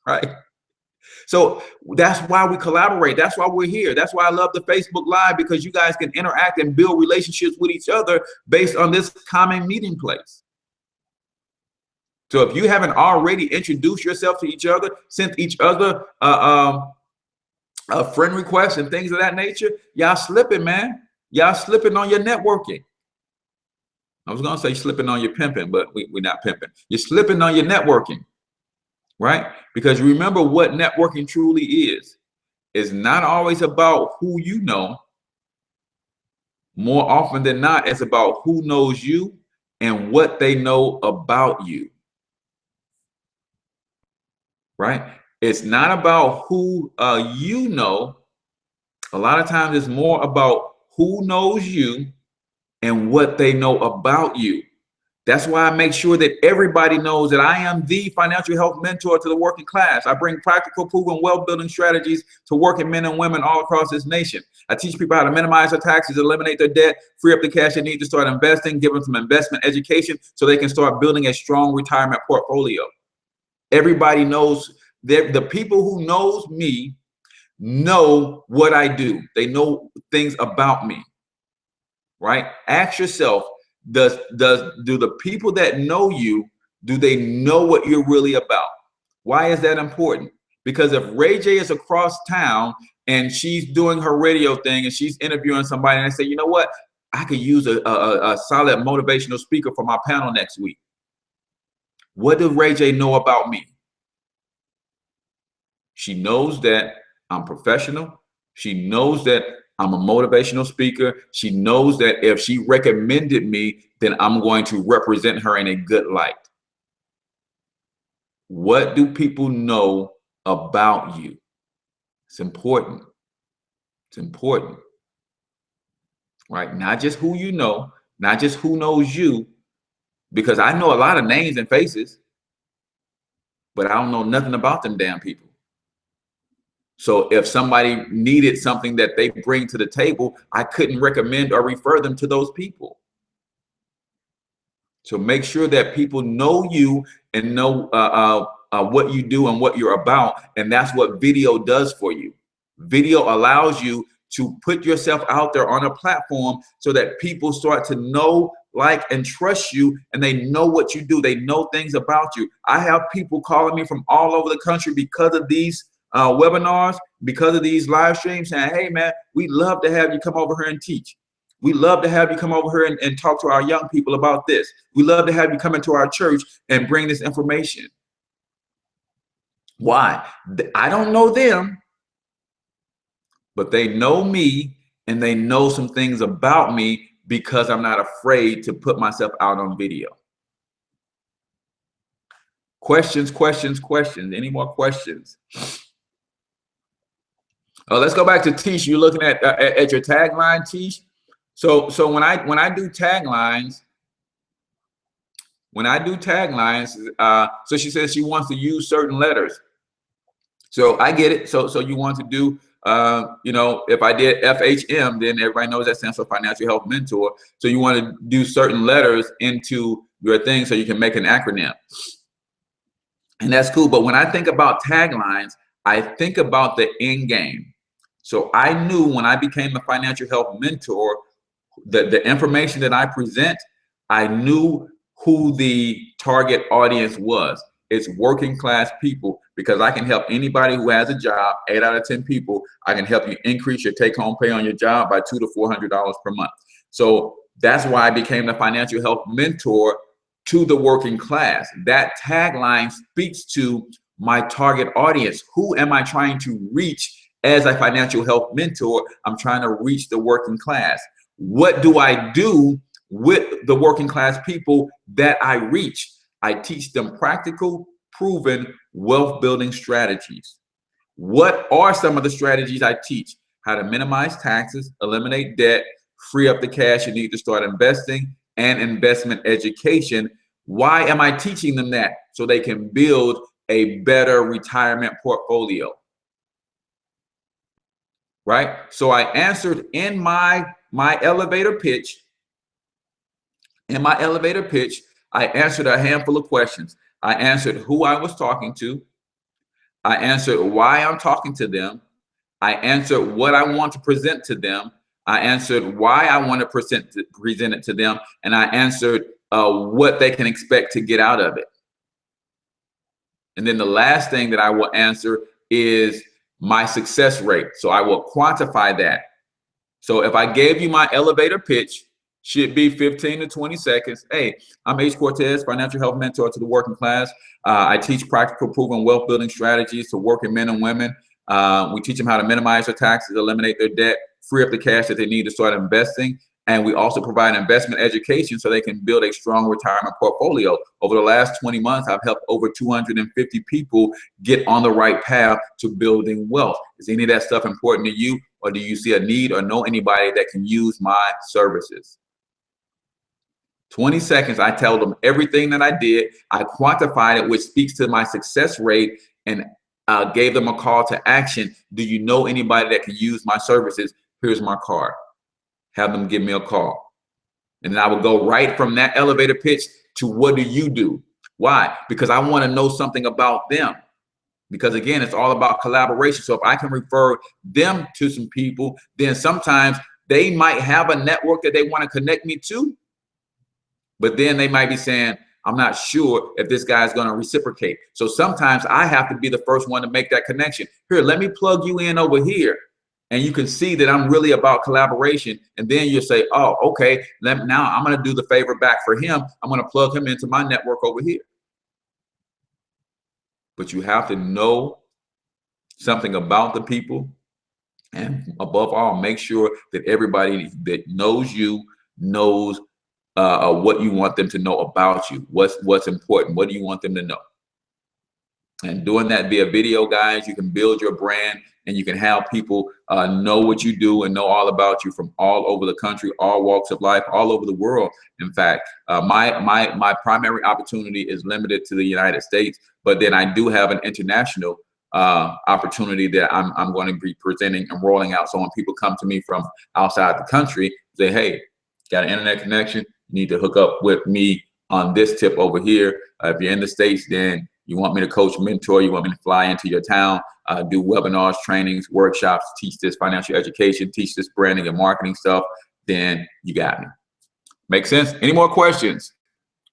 right? So that's why we collaborate. That's why we're here. That's why I love the Facebook Live, because you guys can interact and build relationships with each other based on this common meeting place. So if you haven't already introduced yourself to each other, sent each other a friend request and things of that nature, y'all slipping, man. Y'all slipping on your networking. I was gonna say slipping on your pimping, but we're not pimping. You're slipping on your networking, right? Because remember what networking truly is. It's not always about who you know. More often than not, it's about who knows you and what they know about you, right? It's not about who you know. A lot of times it's more about who knows you and what they know about you. That's why I make sure that everybody knows that I am the financial health mentor to the working class. I bring practical, proven wealth building strategies to working men and women all across this nation. I teach people how to minimize their taxes, eliminate their debt, free up the cash they need to start investing, give them some investment education so they can start building a strong retirement portfolio. Everybody knows that the people who knows me know what I do. They know things about me, right? Ask yourself, do the people that know you, do they know what you're really about? Why is that important? Because if Ray J is across town and she's doing her radio thing and she's interviewing somebody and they say, you know what, I could use a solid motivational speaker for my panel next week. What does Ray J know about me? She knows that I'm professional. She knows that I'm a motivational speaker. She knows that if she recommended me, then I'm going to represent her in a good light. What do people know about you? It's important. It's important, right? Not just who you know, not just who knows you, because I know a lot of names and faces, but I don't know nothing about them damn people. So if somebody needed something that they bring to the table, I couldn't recommend or refer them to those people. So make sure that people know you and know what you do and what you're about. And that's what video does for you. Video allows you to put yourself out there on a platform so that people start to know, like, and trust you, and they know what you do. They know things about you. I have people calling me from all over the country because of these webinars, because of these live streams, saying, hey man, we'd love to have you come over here and teach. We love to have you come over here and talk to our young people about this. We love to have you come into our church and bring this information. Why? I don't know them, but they know me and they know some things about me because I'm not afraid to put myself out on video. Questions, questions, questions. Any more questions? Let's go back to Tish. You're looking at your tagline, Tish. So when I do taglines, so she says she wants to use certain letters. So I get it. So you want to do, you know, if I did FHM, then everybody knows that stands for Financial Health Mentor. So you want to do certain letters into your thing so you can make an acronym. And that's cool. But when I think about taglines, I think about the end game. So I knew when I became a financial health mentor, the information that I present, I knew who the target audience was. It's working class people, because I can help anybody who has a job. 8 out of 10 people, I can help you increase your take-home pay on your job by $200 to $400 per month. So that's why I became the financial health mentor to the working class. That tagline speaks to my target audience. Who am I trying to reach as a financial health mentor? I'm trying to reach the working class. What do I do with the working class people that I reach? I teach them practical, proven wealth building strategies. What are some of the strategies I teach? How to minimize taxes, eliminate debt, free up the cash you need to start investing, and investment education Why am I teaching them that? So they can build a better retirement portfolio. Right? So I answered in my elevator pitch. In my elevator pitch, I answered a handful of questions. I answered who I was talking to. I answered why I'm talking to them. I answered what I want to present to them. I answered why I want to present it to them. And I answered what they can expect to get out of it. And then the last thing that I will answer is my success rate. So I will quantify that. So if I gave you my elevator pitch, should be 15 to 20 seconds. Hey, I'm H. Cortez, financial health mentor to the working class. I teach practical proven wealth building strategies to working men and women. We teach them how to minimize their taxes, eliminate their debt, free up the cash that they need to start investing. And we also provide investment education so they can build a strong retirement portfolio. Over the last 20 months, I've helped over 250 people get on the right path to building wealth. Is any of that stuff important to you? Or do you see a need or know anybody that can use my services? 20 seconds, I tell them everything that I did. I quantified it, which speaks to my success rate, and gave them a call to action. Do you know anybody that can use my services? Here's my card. Have them give me a call. And then I would go right from that elevator pitch to what do you do? Why? Because I want to know something about them. Because again, it's all about collaboration. So if I can refer them to some people, then sometimes they might have a network that they want to connect me to. But then they might be saying, I'm not sure if this guy's going to reciprocate. So sometimes I have to be the first one to make that connection. Here, let me plug you in over here. And you can see that I'm really about collaboration. And then you say, oh, okay, now I'm going to do the favor back for him. I'm going to plug him into my network over here. But you have to know something about the people. And above all, make sure that everybody that knows you knows what you want them to know about you. What's important? What do you want them to know? And doing that via video, guys, you can build your brand and you can have people know what you do and know all about you from all over the country, all walks of life, all over the world. In fact, my primary opportunity is limited to the United States, but then I do have an international opportunity that I'm going to be presenting and rolling out. So when people come to me from outside the country, say, hey, got an internet connection, you need to hook up with me on this tip over here. If you're in the States, then you want me to coach, mentor, you want me to fly into your town, do webinars, trainings, workshops, teach this financial education, teach this branding and marketing stuff, then you got me. Make sense? Any more questions?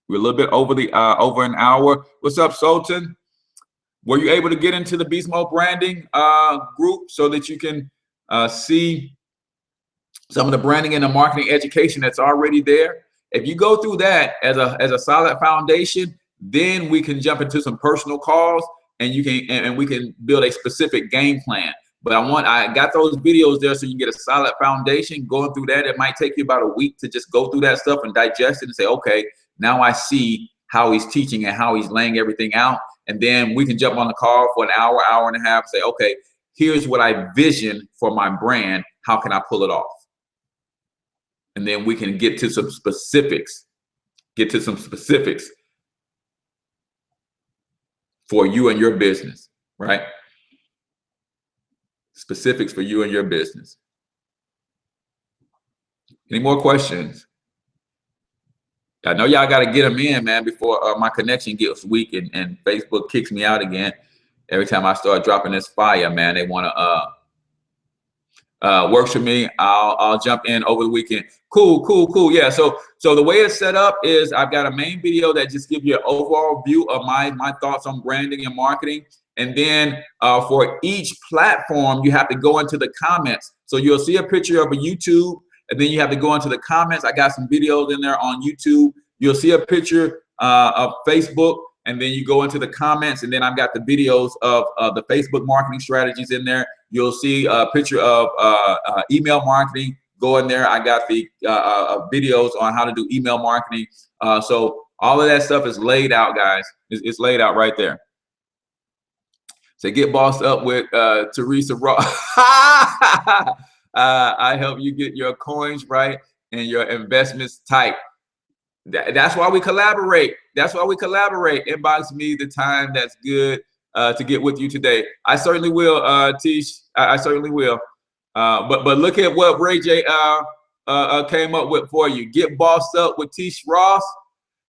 We're a little bit over over an hour. What's up, Sultan? Were you able to get into the Beast Mode branding group so that you can see some of the branding and the marketing education that's already there? If you go through that as a solid foundation, then we can jump into some personal calls and we can build a specific game plan. But I got those videos there so you can get a solid foundation. Going through that, it might take you about a week to just go through that stuff and digest it and say, okay, now I see how he's teaching and how he's laying everything out. And then we can jump on the call for an hour, hour and a half, say, okay, here's what I vision for my brand. How can I pull it off? And then we can get to some specifics, for you and your business, right? Specifics for you and your business. Any more questions? I know y'all got to get them in, man, before my connection gets weak and Facebook kicks me out again. Every time I start dropping this fire, man, they want to works for me. I'll jump in over the weekend. Cool. Yeah. So the way it's set up is I've got a main video that just gives you an overall view of my thoughts on branding and marketing. And then for each platform, you have to go into the comments. So you'll see a picture of a YouTube, and then you have to go into the comments. I got some videos in there on YouTube. You'll see a picture of Facebook, and then you go into the comments, and then I've got the videos of the Facebook marketing strategies in there. You'll see a picture of email marketing. Go in there. I got the videos on how to do email marketing. So all of that stuff is laid out, guys. It's laid out right there. So get bossed up with Teresa Ross. I help you get your coins right and your investments tight. That's why we collaborate. That's why we collaborate. Inbox me the time that's good to get with you today. I certainly will, Tish. I certainly will. But look at what Ray J came up with for you. Get bossed up with Tish Ross.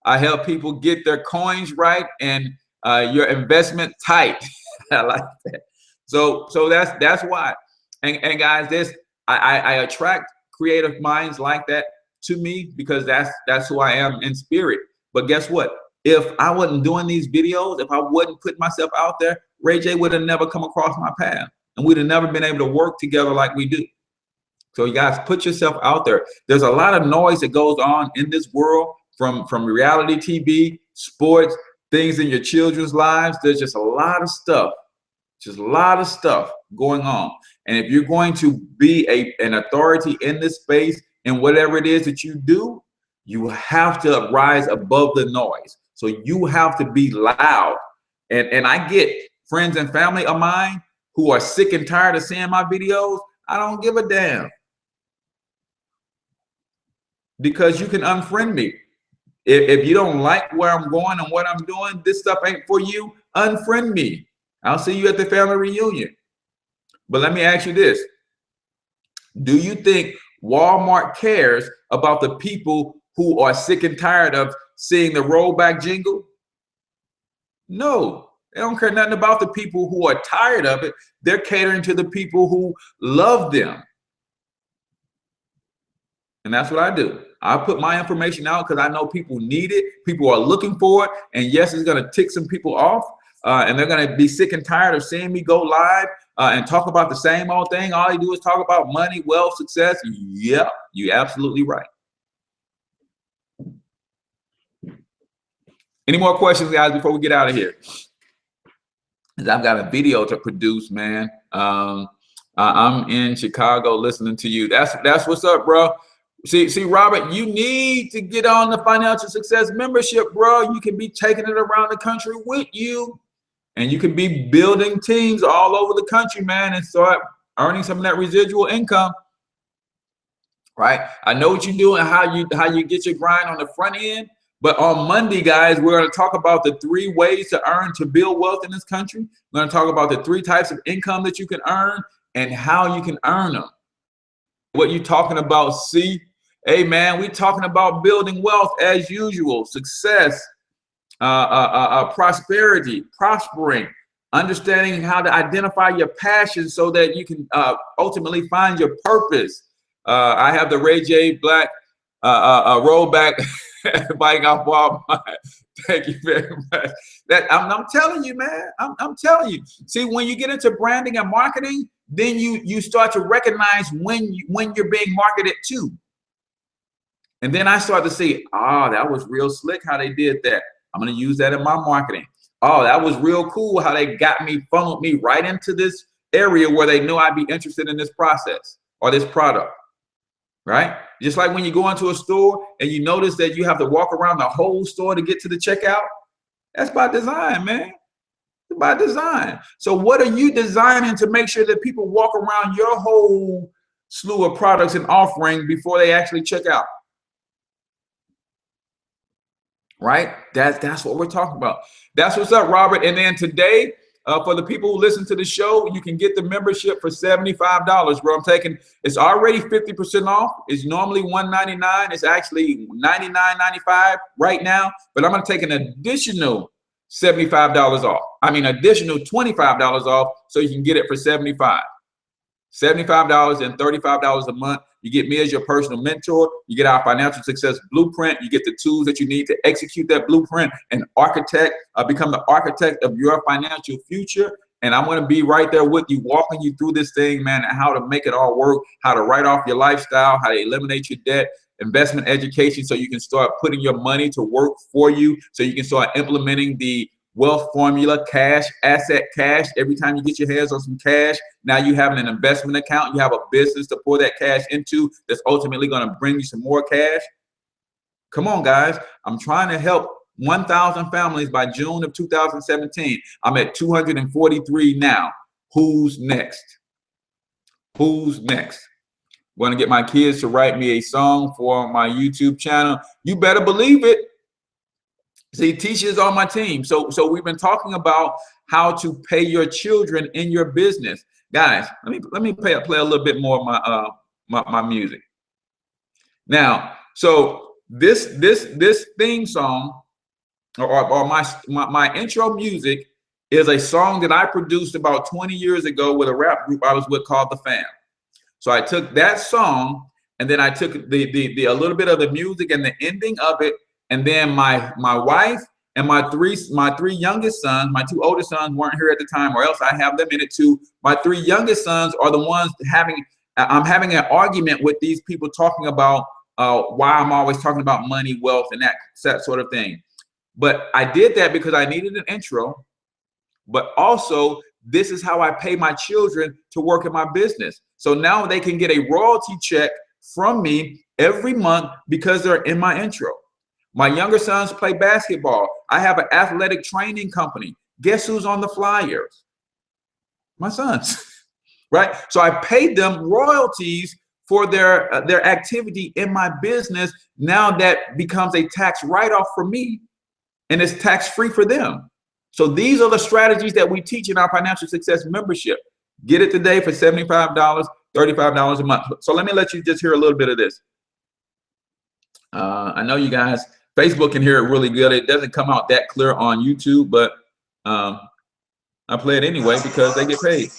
I help people get their coins right and your investment tight. I like that. So that's why. And guys, I attract creative minds like that to me because that's who I am in spirit. But guess what? If I wasn't doing these videos, if I wouldn't put myself out there, Ray J would have never come across my path, and we'd have never been able to work together like we do. So you guys put yourself out there. There's a lot of noise that goes on in this world from reality TV, sports, things in your children's lives. There's just a lot of stuff, going on. And if you're going to be an authority in this space and whatever it is that you do, you have to rise above the noise. So you have to be loud. And I get friends and family of mine who are sick and tired of seeing my videos. I don't give a damn. Because you can unfriend me. If you don't like where I'm going and what I'm doing, this stuff ain't for you, unfriend me. I'll see you at the family reunion. But let me ask you this. Do you think Walmart cares about the people who are sick and tired of seeing the rollback jingle? No, they don't care nothing about the people who are tired of it. They're catering to the people who love them. And that's what I do. I put my information out because I know people need it. People are looking for it. And yes, it's going to tick some people off. And they're going to be sick and tired of seeing me go live and talk about the same old thing. All you do is talk about money, wealth, success. Yep, you're absolutely right. Any more questions, guys, before we get out of here? Because I've got a video to produce, man. I'm in Chicago listening to you. That's what's up, bro. See, Robert, you need to get on the Financial Success membership, bro. You can be taking it around the country with you, and you can be building teams all over the country, man, and start earning some of that residual income. Right? I know what you do and how you get your grind on the front end. But on Monday, guys, we're going to talk about the 3 ways to build wealth in this country. We're going to talk about the 3 types of income that you can earn and how you can earn them. What you talking about, C? Hey, man, we're talking about building wealth as usual, success, prosperity, prospering, understanding how to identify your passion so that you can ultimately find your purpose. I have the Ray J Black rollback bike off Walmart. Thank you very much. I'm telling you, man. I'm telling you. See, when you get into branding and marketing, then you start to recognize when you're being marketed to. And then I start to see, that was real slick how they did that. I'm going to use that in my marketing. Oh, that was real cool how they funneled me right into this area where they knew I'd be interested in this process or this product. Right? Just like when you go into a store and you notice that you have to walk around the whole store to get to the checkout. That's by design, man. It's by design. So what are you designing to make sure that people walk around your whole slew of products and offering before they actually check out? Right? That's what we're talking about. That's what's up, Robert. And then today, for the people who listen to the show, you can get the membership for $75, bro. It's already 50% off. It's normally $199. It's actually $99.95 right now. But I'm going to take an additional $75 off. I mean, additional $25 off so you can get it for $75. $75 and $35 a month. You get me as your personal mentor. You get our financial success blueprint. You get the tools that you need to execute that blueprint and become the architect of your financial future. And I'm going to be right there with you, walking you through this thing, man, and how to make it all work, how to write off your lifestyle, how to eliminate your debt, investment education, so you can start putting your money to work for you, so you can start implementing the wealth formula, cash, asset cash. Every time you get your hands on some cash, now you have an investment account. You have a business to pour that cash into that's ultimately going to bring you some more cash. Come on, guys. I'm trying to help 1,000 families by June of 2017. I'm at 243 now. Who's next? Who's next? going to get my kids to write me a song for my YouTube channel. You better believe it. See, Tisha is on my team. So we've been talking about how to pay your children in your business. Guys, let me play a little bit more of my music. Now, so this theme song or my intro music is a song that I produced about 20 years ago with a rap group I was with called The Fam. So I took that song and then I took a little bit of the music and the ending of it, and then my wife and my three youngest sons, my two oldest sons weren't here at the time, or else I have them in it too. My three youngest sons are the ones I'm having an argument with these people talking about why I'm always talking about money, wealth, and that sort of thing. But I did that because I needed an intro, but also this is how I pay my children to work in my business. So now they can get a royalty check from me every month because they're in my intro. My younger sons play basketball. I have an athletic training company. Guess who's on the flyers? My sons, right? So I paid them royalties for their activity in my business. Now that becomes a tax write-off for me, and it's tax-free for them. So these are the strategies that we teach in our Financial Success membership. Get it today for $75, $35 a month. So let you just hear a little bit of this. I know you guys, Facebook can hear it really good. It doesn't come out that clear on YouTube, but I play it anyway because they get paid.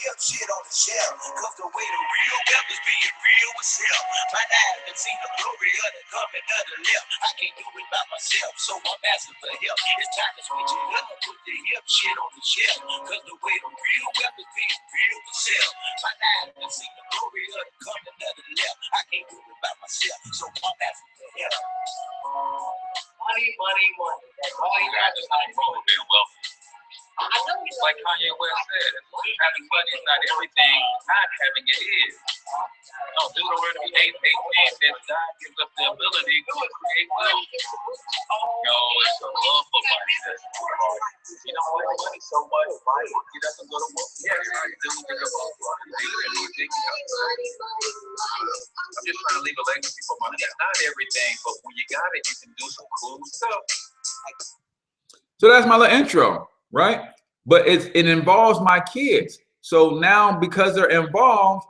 I can't do it by myself, so I'm asking for help. It's time to switch it up, put the hip shit on the shelf. Cause the way the real weapons be is real to sell. My eyes can see the glory of the come another left. I can't do it by myself, so I'm asking for help. Money, money, money. All you got is not being wealthy. Like Kanye West said, having money is not everything, not having it is. No, Deuteronomy 8:18 says God gives us the ability to create wealth. No, it's a love for money that's you know what, money so much, right? He doesn't go to work. Yeah, I'm just trying to leave a legacy for money. It's not everything, but when you got it, you can do some cool stuff. So that's my little intro, right? But it involves my kids. So now because they're involved,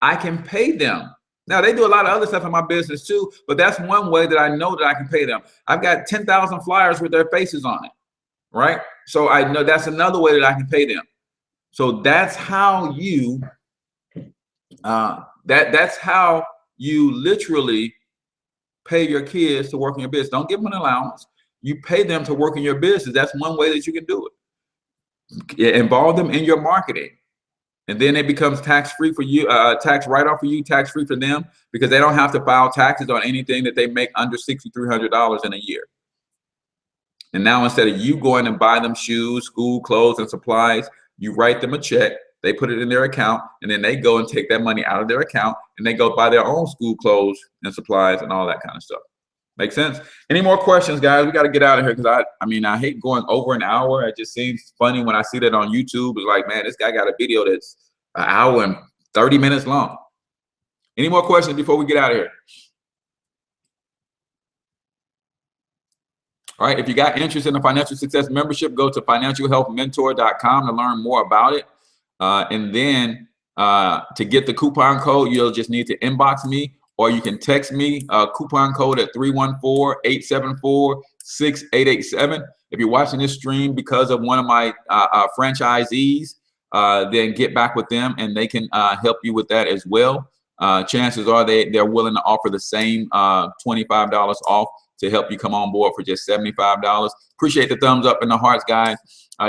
I can pay them. Now they do a lot of other stuff in my business too, but that's one way that I know that I can pay them. I've got 10,000 flyers with their faces on it, right? So I know that's another way that I can pay them. So that's how you, that's how you literally pay your kids to work in your business. Don't give them an allowance. You pay them to work in your business. That's one way that you can do it. Involve them in your marketing. And then it becomes tax-free for you, tax write-off for you, tax-free for them, because they don't have to file taxes on anything that they make under $6,300 in a year. And now instead of you going and buy them shoes, school clothes, and supplies, you write them a check, they put it in their account, and then they go and take that money out of their account, and they go buy their own school clothes and supplies and all that kind of stuff. Make sense? Any more questions, guys? We got to get out of here because I hate going over an hour. It just seems funny when I see that on YouTube. It's like, man, this guy got a video that's an hour and 30 minutes long. Any more questions before we get out of here? All right. If you got interest in the Financial Success membership, go to financialhealthmentor.com to learn more about it. And then to get the coupon code, you'll just need to inbox me, or you can text me coupon code at 314-874-6887. If you're watching this stream because of one of my franchisees, then get back with them and they can help you with that as well. Chances are they're willing to offer the same $25 off to help you come on board for just $75. Appreciate the thumbs up and the hearts, guys.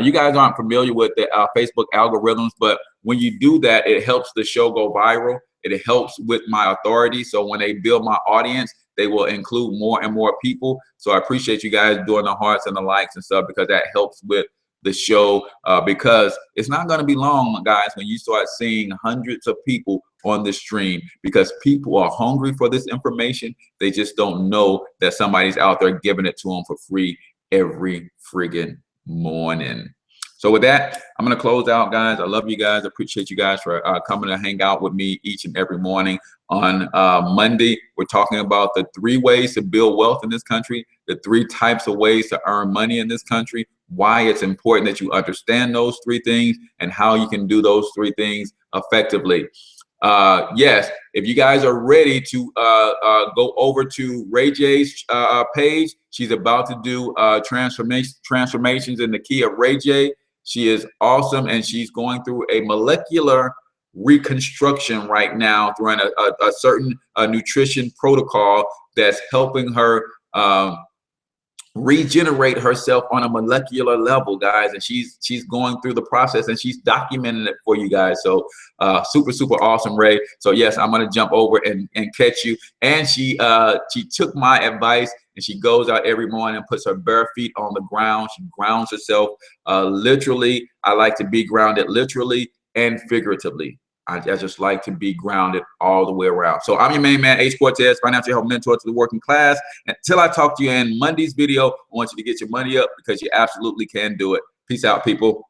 You guys aren't familiar with the Facebook algorithms, but when you do that, it helps the show go viral. It helps with my authority. So when they build my audience, they will include more and more people. So I appreciate you guys doing the hearts and the likes and stuff, because that helps with the show, because it's not going to be long, guys, when you start seeing hundreds of people on the stream, because people are hungry for this information. They just don't know that somebody's out there giving it to them for free every friggin' morning. So with that, I'm going to close out, guys. I love you guys. I appreciate you guys for coming to hang out with me each and every morning On Monday, we're talking about the 3 ways to build wealth in this country, the 3 types of ways to earn money in this country, why it's important that you understand those 3 things, and how you can do those 3 things effectively. Yes, if you guys are ready to go over to Ray J's page, she's about to do transformations in the key of Ray J. She is awesome, and she's going through a molecular reconstruction right now through a certain nutrition protocol that's helping her regenerate herself on a molecular level, guys, and she's going through the process, and she's documenting it for you guys. So super awesome, Ray. So yes, I'm gonna jump over and catch you. And she took my advice, and she goes out every morning and puts her bare feet on the ground. She grounds herself literally. I like to be grounded literally and figuratively. I just like to be grounded all the way around. So I'm your main man, H. Cortez, financial help mentor to the working class. Until I talk to you in Monday's video, I want you to get your money up, because you absolutely can do it. Peace out, people.